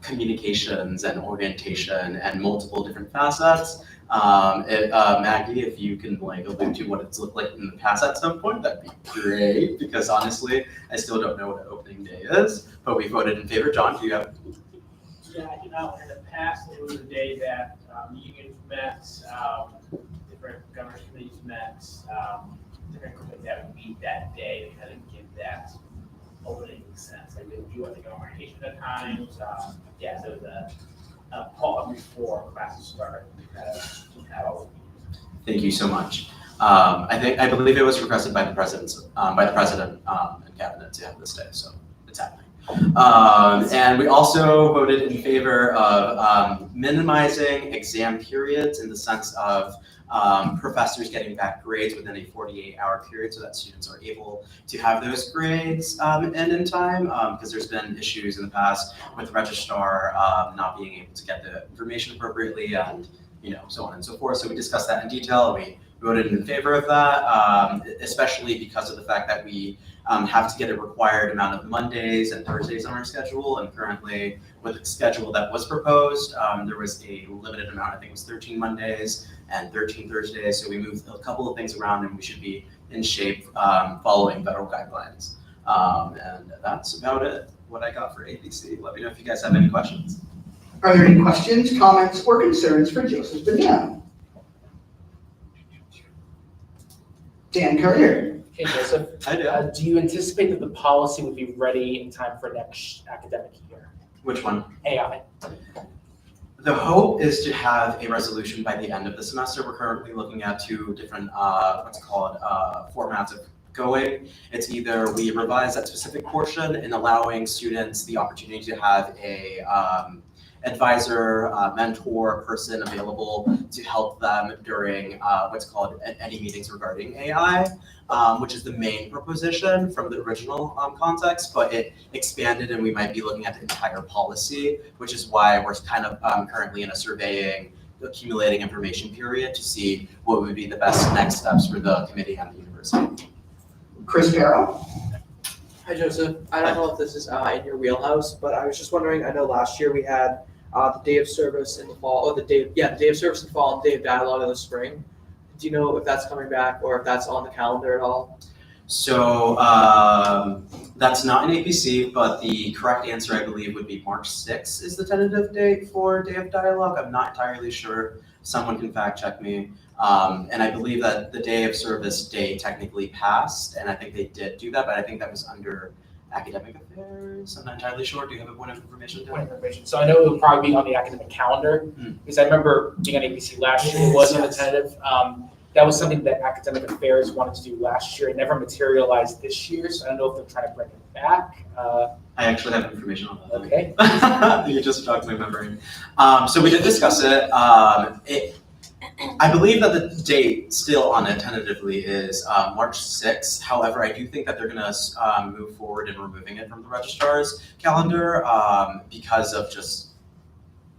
communications and orientation and multiple different facets. Maggie, if you can allude to what it's looked like in the past at some point, that'd be great, because honestly, I still don't know what an opening day is, but we voted in favor. John, do you have? Yeah, in the past, it was a day that unions met, different government committees met, different committees that would meet that day to kind of give that opening sense. Like they would do, I think, orientation at times. Yeah, so the call before classes start. Thank you so much. I believe it was requested by the president and cabinet to have this day, so it's happening. And we also voted in favor of minimizing exam periods in the sense of professors getting back grades within a 48-hour period so that students are able to have those grades in time, because there's been issues in the past with registrar not being able to get the information appropriately and so on and so forth. So we discussed that in detail. We voted in favor of that, especially because of the fact that we have to get a required amount of Mondays and Thursdays on our schedule. And currently, with the schedule that was proposed, there was a limited amount. I think it was 13 Mondays and 13 Thursdays. So we moved a couple of things around, and we should be in shape following federal guidelines. And that's about it. What I got for ABC. Let me know if you guys have any questions. Are there any questions, comments, or concerns for Joseph Bonilla? Dan Courier. Hey, Joseph. Hi, Dan. Do you anticipate that the policy would be ready in time for next academic year? Which one? AI. The hope is to have a resolution by the end of the semester. We're currently looking at two different, formats of going. It's either we revise that specific portion and allowing students the opportunity to have a advisor, mentor person available to help them during what's called any meetings regarding AI, which is the main proposition from the original context, but it expanded and we might be looking at the entire policy, which is why we're kind of currently in a surveying, accumulating information period to see what would be the best next steps for the committee and the university. Chris Barrow? Hi, Joseph. I don't know if this is in your wheelhouse, but I was just wondering, I know last year we had the day of service in the fall, the day of service in the fall and day of dialogue in the spring. Do you know if that's coming back or if that's on the calendar at all? So that's not an APC, but the correct answer I believe would be March 6th is the tentative date for Day of Dialogue. I'm not entirely sure. Someone can fact check me. And I believe that the Day of Service day technically passed, and I think they did do that, but I think that was under academic affairs. I'm not entirely sure. Do you have a point of information? Point of information. So I know it would probably be on the academic calendar, because I remember being on APC last year, it was on the tentative. That was something that academic affairs wanted to do last year. It never materialized this year, so I don't know if they're trying to bring it back. I actually have information on that. Okay. You just jogged my memory. So we did discuss it. I believe that the date still on it tentatively is March 6th. However, I do think that they're going to move forward in removing it from the registrar's calendar because of just,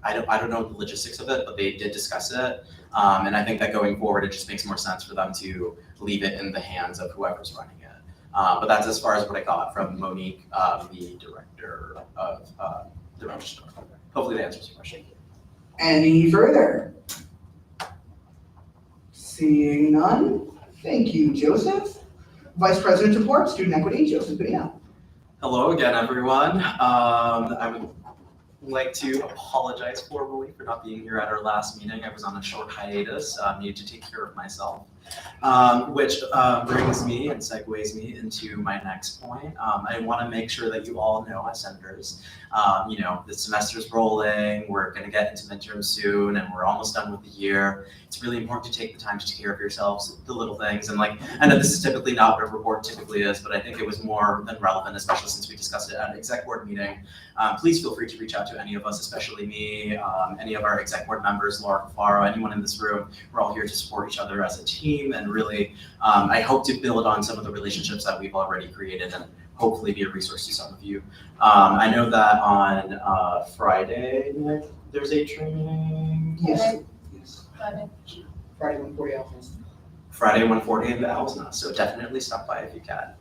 I don't know the logistics of it, but they did discuss it. And I think that going forward, it just makes more sense for them to leave it in the hands of whoever's running it. But that's as far as what I got from Monique, the director of the registrar. Hopefully that answers your question. Any further? Seeing none, thank you, Joseph. Vice President Report, Student Equity, Joseph Bonilla. Hello again, everyone. I would like to apologize formally for not being here at our last meeting. I was on a short hiatus, needed to take care of myself, which brings me and segues me into my next point. I want to make sure that you all know as senators, the semester's rolling, we're going to get into midterm soon, and we're almost done with the year. It's really important to take the time to take care of yourselves, the little things. And I know this is typically not what a report typically is, but I think it was more than relevant, especially since we discussed it at an exec board meeting. Please feel free to reach out to any of us, especially me, any of our exec board members, Laura Cafaro, anyone in this room. We're all here to support each other as a team, and really, I hope to build on some of the relationships that we've already created and hopefully be a resource to some of you. I know that on Friday night, there's a training. Yes. Friday 1:40 Alpha. Friday 1:40 in the Owl's Nest, so definitely stop by if you can.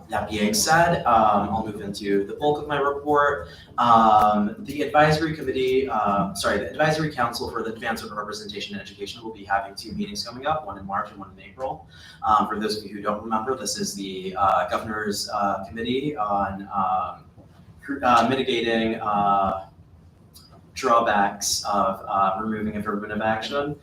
That being said, I'll move into the bulk of my report. The advisory committee, the advisory council for the advancement of representation in education will be having two meetings coming up, one in March and one in April. For those of you who don't remember, this is the governor's committee on mitigating drawbacks of removing affirmative action.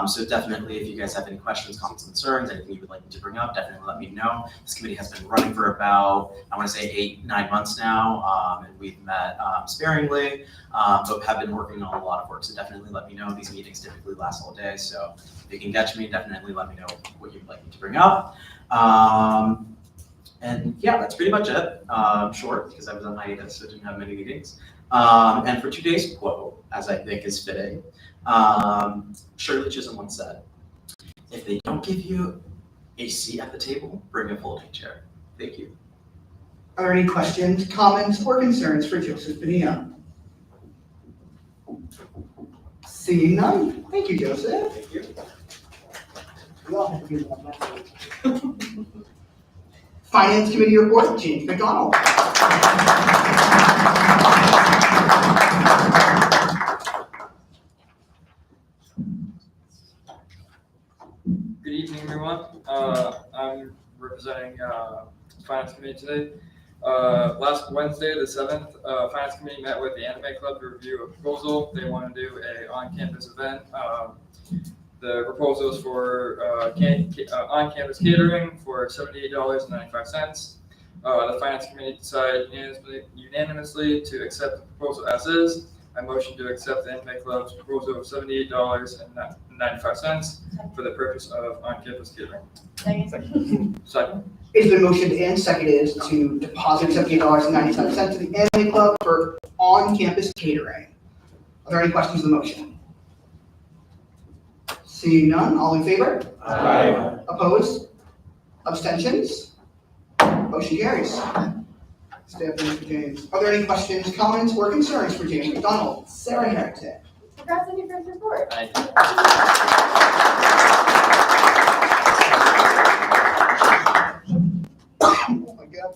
So definitely, if you guys have any questions, comments, concerns, anything you would like me to bring up, definitely let me know. This committee has been running for about, I want to say 8-9 months now, and we've met sparingly, but have been working on a lot of work. So definitely let me know. These meetings typically last all day, so if you can catch me, definitely let me know what you'd like me to bring up. And yeah, that's pretty much it. Short, because I was on hiatus, so I didn't have many meetings. And for today's quote, as I think is fitting, Shirley Chisholm once said, "If they don't give you a seat at the table, bring a folding chair." Thank you. Are there any questions, comments, or concerns for Joseph Bonilla? Seeing none, thank you, Joseph. Thank you. We all have to do that. Finance Committee report, James McDonald. Good evening, everyone. I'm representing Finance Committee today. Last Wednesday, the 7th, Finance Committee met with the Anime Club to review a proposal. They want to do a on-campus event. The proposal is for on-campus catering for $78.95. The Finance Committee decided unanimously to accept the proposal as is. I motion to accept the Anime Club's proposal of $78.95 for the purchase of on-campus catering. Second. It's been motioned and seconded to deposit $78.95 to the Anime Club for on-campus catering. Are there any questions on the motion? Seeing none, all in favor? Aye. Opposed? Abstentions? Motion carries. Stay up, Mr. James. Are there any questions, comments, or concerns for James McDonald? Sarah Harrington. Congrats on your first report. Oh my God.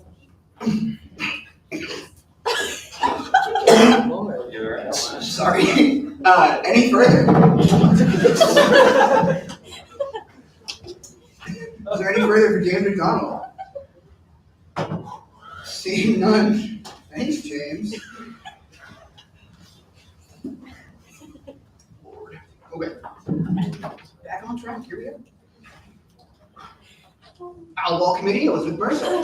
Sorry. Any further? Is there any further for James McDonald? Seeing none. Thanks, James. Okay. Back on track. Here we go. Owl Committee, Elizabeth Mercer.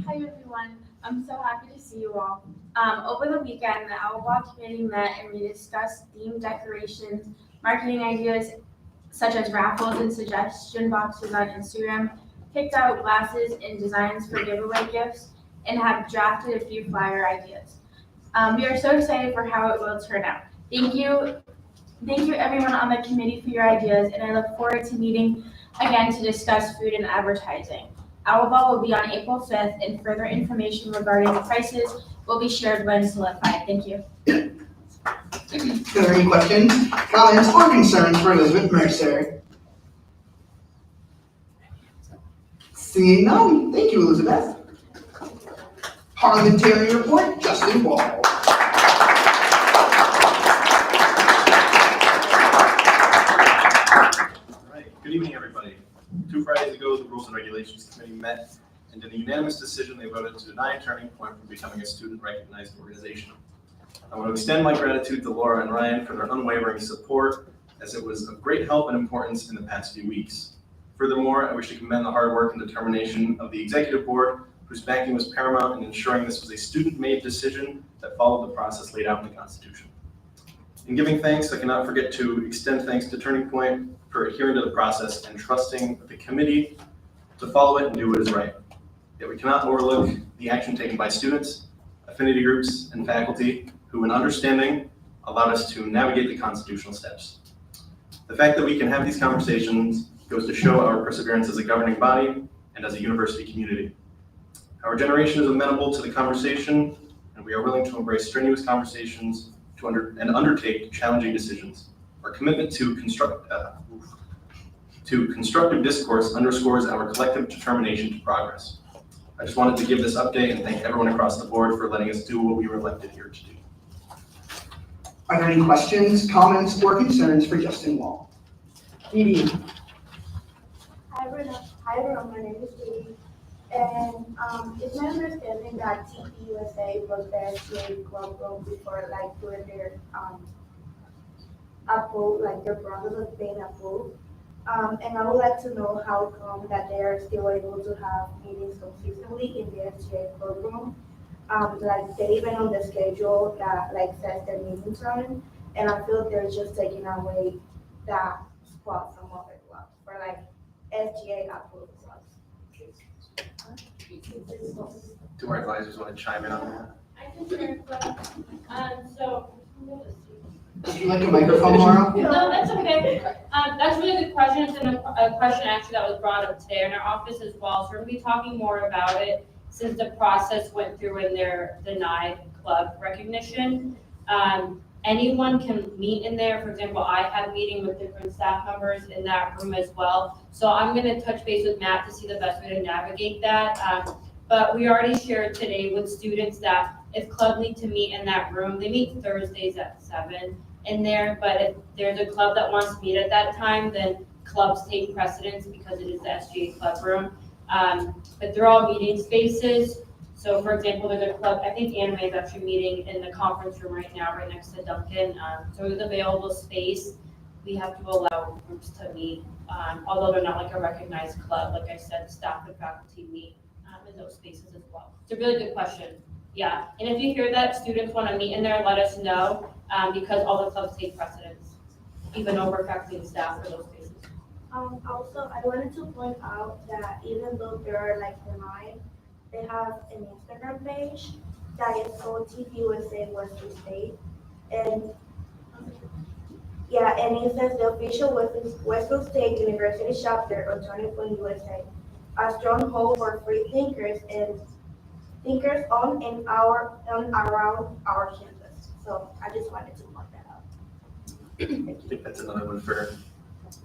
Hi everyone, I'm so happy to see you all. Over the weekend, the Owl Committee met and we discussed theme decorations, marketing ideas such as raffles and suggestion boxes on Instagram, picked out glasses and designs for giveaway gifts, and have drafted a few flyer ideas. We are so excited for how it will turn out. Thank you everyone on the committee for your ideas, and I look forward to meeting again to discuss food and advertising. Owl Ball will be on April 5th, and further information regarding the prices will be shared when solidified. Thank you. Are there any questions, comments, or concerns for Elizabeth Mercer? Seeing none, thank you, Elizabeth. Parliamentary report, Justin Wall. Good evening, everybody. 2 Fridays ago, the Rules and Regulations Committee met, and in a unanimous decision, they voted to deny Turning Point from becoming a student-recognized organization. I want to extend my gratitude to Laura and Ryan for their unwavering support, as it was of great help and importance in the past few weeks. Furthermore, I wish to commend the hard work and determination of the Executive Board, whose backing was paramount in ensuring this was a student-made decision that followed the process laid out in the Constitution. In giving thanks, I cannot forget to extend thanks to Turning Point for adhering to the process and trusting the committee to follow it and do what is right. Yet we cannot overlook the action taken by students, affinity groups, and faculty who, in understanding, allowed us to navigate the constitutional steps. The fact that we can have these conversations goes to show our perseverance as a governing body and as a university community. Our generation is amenable to the conversation, and we are willing to embrace strenuous conversations and undertake challenging decisions. Our commitment to constructive discourse underscores our collective determination to progress. I just wanted to give this update and thank everyone across the board for letting us do what we were elected here to do. Are there any questions, comments, or concerns for Justin Wall? Edie. Hi everyone, my name is Katie, and it's my understanding that TPUSA was the SGA club room before doing their approved, their process of being approved. And I would like to know how come that they are still able to have meetings consistently in the SGA club room. They even on the schedule that says their meeting time, and I feel they're just taking away that spot from other clubs for SGA approved clubs. Do our advisors want to chime in on that? I can hear, but, so. Would you like a microphone, Laura? No, that's okay. That's a really good question. It's a question actually that was brought up today in our office as well. So we're going to be talking more about it since the process went through in their denied club recognition. Anyone can meet in there. For example, I have meeting with different staff members in that room as well. So I'm going to touch base with Matt to see the best way to navigate that. But we already shared today with students that if club need to meet in that room, they meet Thursdays at 7 in there. But if there's a club that wants to meet at that time, then clubs take precedence because it is the SGA club room. But they're all meeting spaces. So for example, there's a club, I think Anime is actually meeting in the conference room right now, right next to Duncan. So it's available space. We have to allow groups to meet, although they're not a recognized club. Like I said, staff and faculty meet in those spaces as well? It's a really good question. Yeah, and if you hear that students want to meet in there, let us know, because all the clubs take precedence, even over faculty and staff for those spaces. Also, I wanted to point out that even though they're like denied, they have an Instagram page that is called TP USA Westfield State. And yeah, and it says the official Westfield State University chapter of 2020 USA, a stronghold for free thinkers and thinkers on and around our campus. So I just wanted to point that out. I think that's another one for.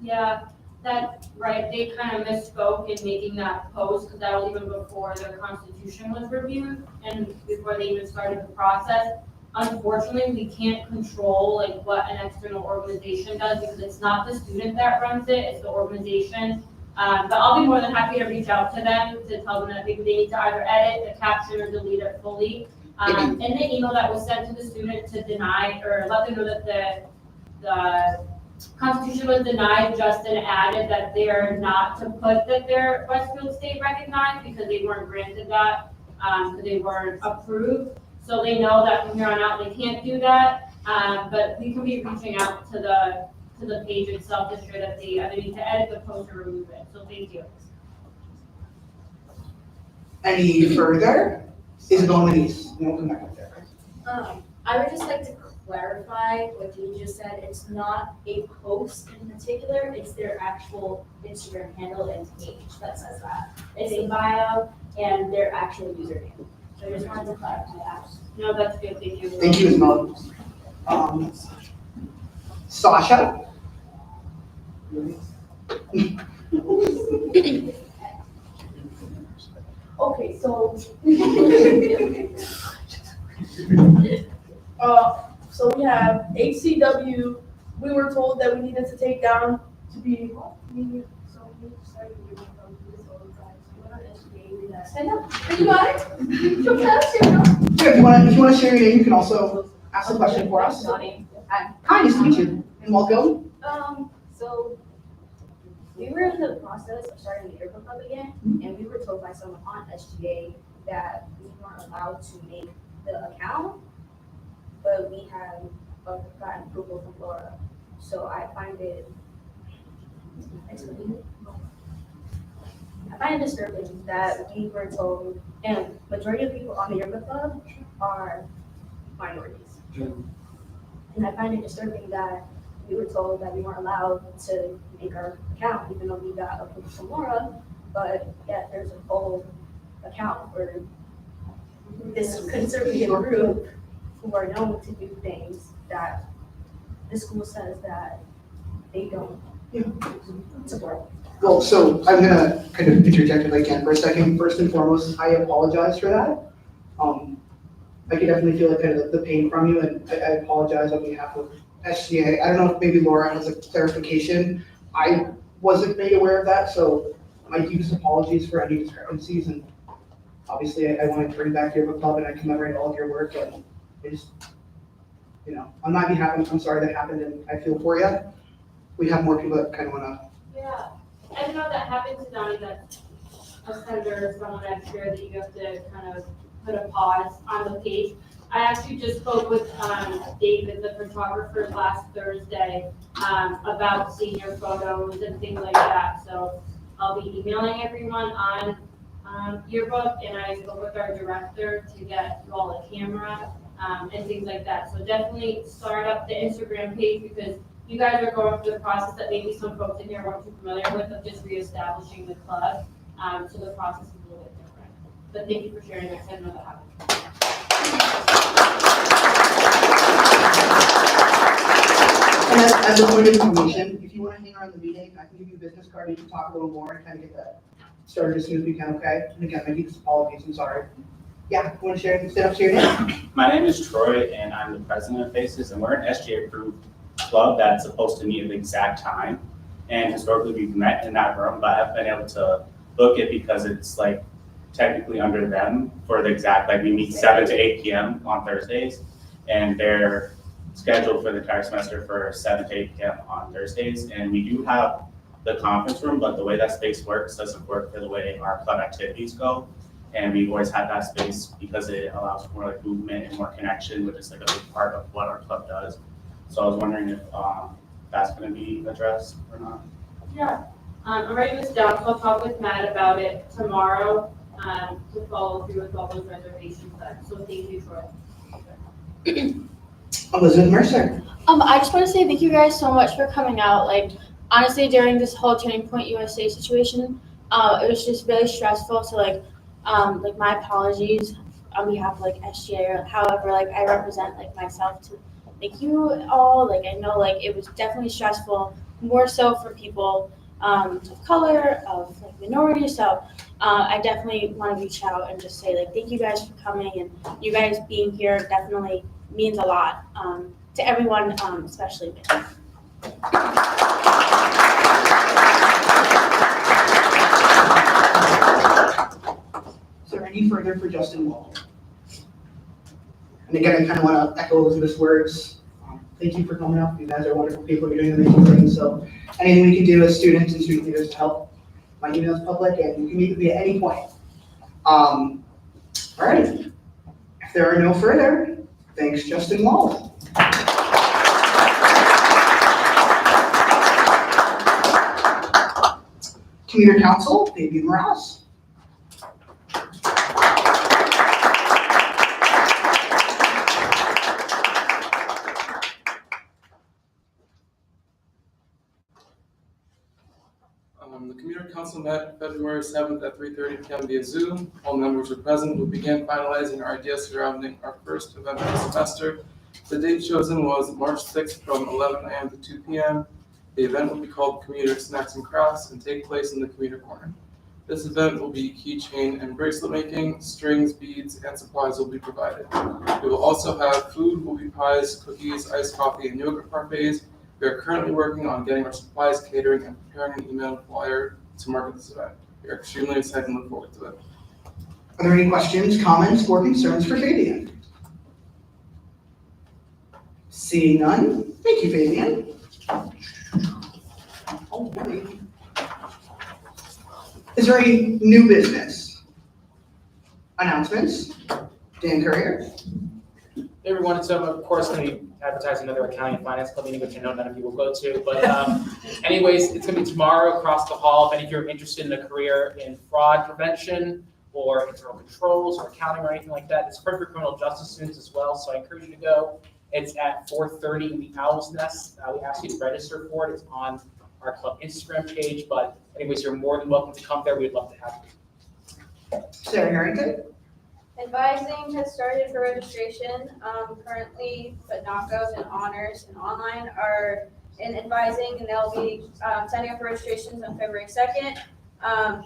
Yeah, that's right. They kind of misspoke in making that post because that was even before their constitution was reviewed and before they even started the process. Unfortunately, we can't control like what an external organization does because it's not the student that runs it, it's the organization. But I'll be more than happy to reach out to them to tell them that maybe they need to either edit the caption or delete it fully. In the email that was sent to the student to deny or let them know that the Constitution was denied, Justin added that they're not to put that they're Westfield State recognized because they weren't granted that, because they weren't approved. So they know that from here on out they can't do that. But we can be reaching out to the page itself to ensure that they either need to edit the post or remove it. So thank you. Any further? Isabel Manise, and we'll come back up there. I would just like to clarify what you just said. It's not a post in particular, it's their actual Instagram handle and page that says that. It's a bio and their actual username. So I just wanted to clarify that. No, that's good, thank you. Thank you, Isabel. Sasha? Okay, so so we have HCW. We were told that we needed to take down to be stand up. You got it? So fast, you know. Yeah, if you want to share your name, you can also ask a question for us. Hi, nice to meet you, and welcome. So we were in the process of starting the yearbook club again, and we were told by someone on SGA that we weren't allowed to make the account, but we have gotten approval from Laura. So I find it disturbing that we were told, and majority of people on the yearbook club are minorities. And I find it disturbing that we were told that we weren't allowed to make our account, even though we got approval from Laura, but yet there's a whole account for this conservative group who are known to do things that the school says that they don't support. Well, so I'm gonna kind of interject if I can for a second. First and foremost, I apologize for that. I could definitely feel like kind of the pain from you, and I apologize on behalf of SGA. I don't know if maybe Laura has a clarification. I wasn't made aware of that, so my deepest apologies for any discrepancies. And obviously, I want to bring back your book club, and I commemorate all of your work. And I just, on my behalf, I'm sorry that happened, and I feel for you. We have more people that kind of want to. Yeah, I know that happens to Donnie, that a senator or someone I'm sure that you have to kind of put a pause on the page. I actually just spoke with David, the photographer, last Thursday about senior photos and things like that. So I'll be emailing everyone on yearbook, and I spoke with our director to get you all a camera and things like that. So definitely start up the Instagram page because you guys are going through the process that maybe some folks in here weren't too familiar with of just reestablishing the club. So the process is a little bit different. But thank you for sharing that. I didn't know that happened. And as a point of information, if you want to hang around the meeting, I can give you a business card. You can talk a little more and kind of get that started as soon as we can, okay? And again, my deepest apologies. I'm sorry. Yeah, want to share? Stand up, share your name. My name is Troy, and I'm the president of FACES, and we're an SGA-approved club that's supposed to meet at the exact time. And historically, we've met in that room, but I haven't been able to book it because it's like technically under them for the exact, like we meet 7 to 8 p.m. on Thursdays, and they're scheduled for the entire semester for 7 to 8 p.m. on Thursdays. And we do have the conference room, but the way that space works doesn't work for the way our club activities go. And we've always had that space because it allows for more like movement and more connection, which is like a big part of what our club does. So I was wondering if that's gonna be addressed or not. Yeah, I'm writing this down, so I'll talk with Matt about it tomorrow, to follow through with all those reservations then, so thank you, Troy. Elizabeth Mercer. I just want to say thank you guys so much for coming out. Like, honestly, during this whole Turning Point USA situation, it was just really stressful. So like my apologies on behalf of like SGA or however, like I represent like myself to like you all. Like I know like it was definitely stressful, more so for people of color, of like minorities. So I definitely want to reach out and just say like thank you guys for coming, and you guys being here definitely means a lot to everyone, especially me. Is there any further for Justin Wall? And again, I kind of want to echo Elizabeth's words. Thank you for coming up. You guys are wonderful people. You're doing amazing things. So anything we can do as students and student leaders to help, my email is public, and you can meet with me at any point. All right. If there are no further, thanks, Justin Wall. Commuter Council, Baby Morales. The Commuter Council met February 7th at 3:30 p.m. via Zoom. All members were present. We began finalizing our ideas surrounding our first event of the semester. The date chosen was March 6th from 11 a.m. to 2 p.m. The event will be called Commuter Snacks and Crafts and take place in the Commuter Corner. This event will be keychain and bracelet making, strings, beads, and supplies will be provided. We will also have food, will be pies, cookies, iced coffee, and yogurt parfaits. We are currently working on getting our supplies, catering, and preparing an email flyer to market this event. We are extremely excited and look forward to it. Are there any questions, comments, or concerns for Fabian? Seeing none, thank you, Fabian. Alrighty. Is there any new business? Announcements? Dan Courier? Hey everyone, so I'm of course going to be advertising another accounting and finance club meeting, which I know none of you will go to. But anyways, it's going to be tomorrow across the hall. If any of you are interested in a career in fraud prevention or internal controls or accounting or anything like that, it's perfect for criminal justice students as well. So I encourage you to go. It's at 4:30 in the Owl's Nest. We ask you to register for it. It's on our club Instagram page. But anyways, you're more than welcome to come there. We'd love to have you. Sarah Harrington? Advising has started for registration. Currently, but NACOs and honors and online are in advising, and they'll be signing up for registrations on February 2nd.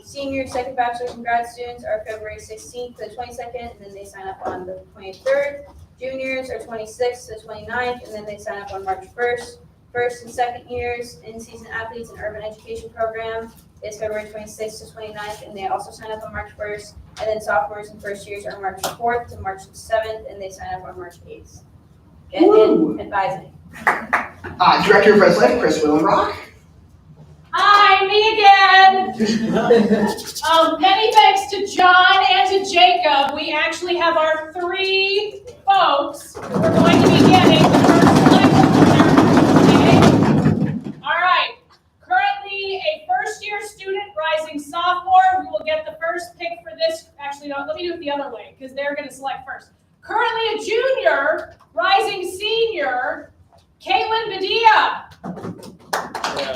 Senior, second bachelor's and grad students are February 16th to the 22nd, and then they sign up on the 23rd. Juniors are 26th to the 29th, and then they sign up on March 1st. First and second years in-season athletes and urban education program is February 26th to 29th, and they also sign up on March 1st. And then sophomores and first years are March 4th to March 7th, and they sign up on March 8th. Get in advising. Director of Res Life, Chris Willenbrock. Hi, me again. Many thanks to John and to Jacob. We actually have our 3 folks who are going to be getting the first selection. All right. Currently, a first-year student rising sophomore who will get the first pick for this. Actually, no, let me do it the other way because they're going to select first. Currently, a junior rising senior, Caitlin Badia. Yeah.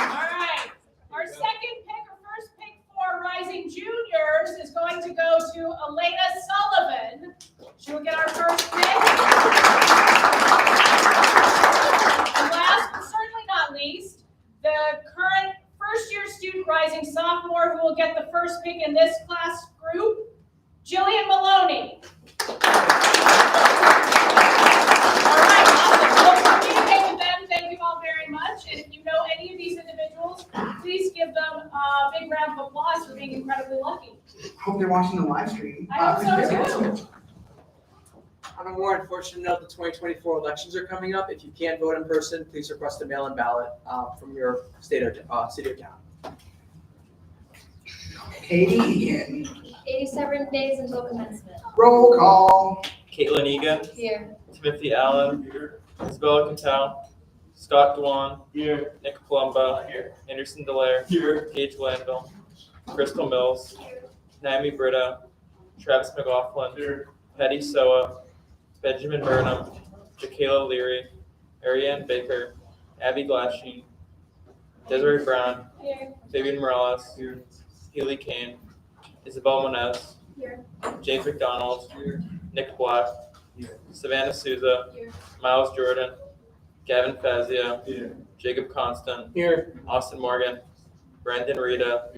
All right. Our second pick or first pick for rising juniors is going to go to Elena Sullivan. She will get our first pick. And last but certainly not least, the current first-year student rising sophomore who will get the first pick in this class group, Jillian Maloney. All right, awesome. We'll communicate with them. Thank you all very much. And if you know any of these individuals, please give them a big round of applause for being incredibly lucky. Hope they're watching the live stream. I hope so too. On a more unfortunate note, the 2024 elections are coming up. If you can't vote in person, please request a mail-in ballot from your state or town. Katie Egan. 87 days until commencement. Roll call. Caitlin Egan, Here. Timothy Allen, Isabella Cattell, Scott Dwan, Nick Palumbo, Anderson Delaire, Paige Landville, Crystal Mills, Naomi Britta, Travis McLaughlin, Patty Soa, Benjamin Burnham, Jaquela Leary, Ariane Baker, Abby Glasheen, Desiree Brown, Here. Fabian Morales, Haley Kane, Isabel Moniz, Here. James McDonald, Nick Black, Savannah Souza, Here. Miles Jordan, Gavin Fazio, Jacob Constant, Austin Morgan, Brendan Rita,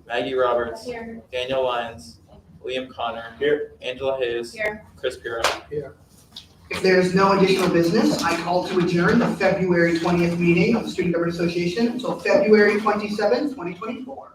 Maggie Roberts, Here. Daniel Lyons, Liam Connor, Angela Hayes, Here. Chris Piro. If there's no additional business, I call to adjourn the February 20th meeting of the Student Government Association until February 27th, 2024.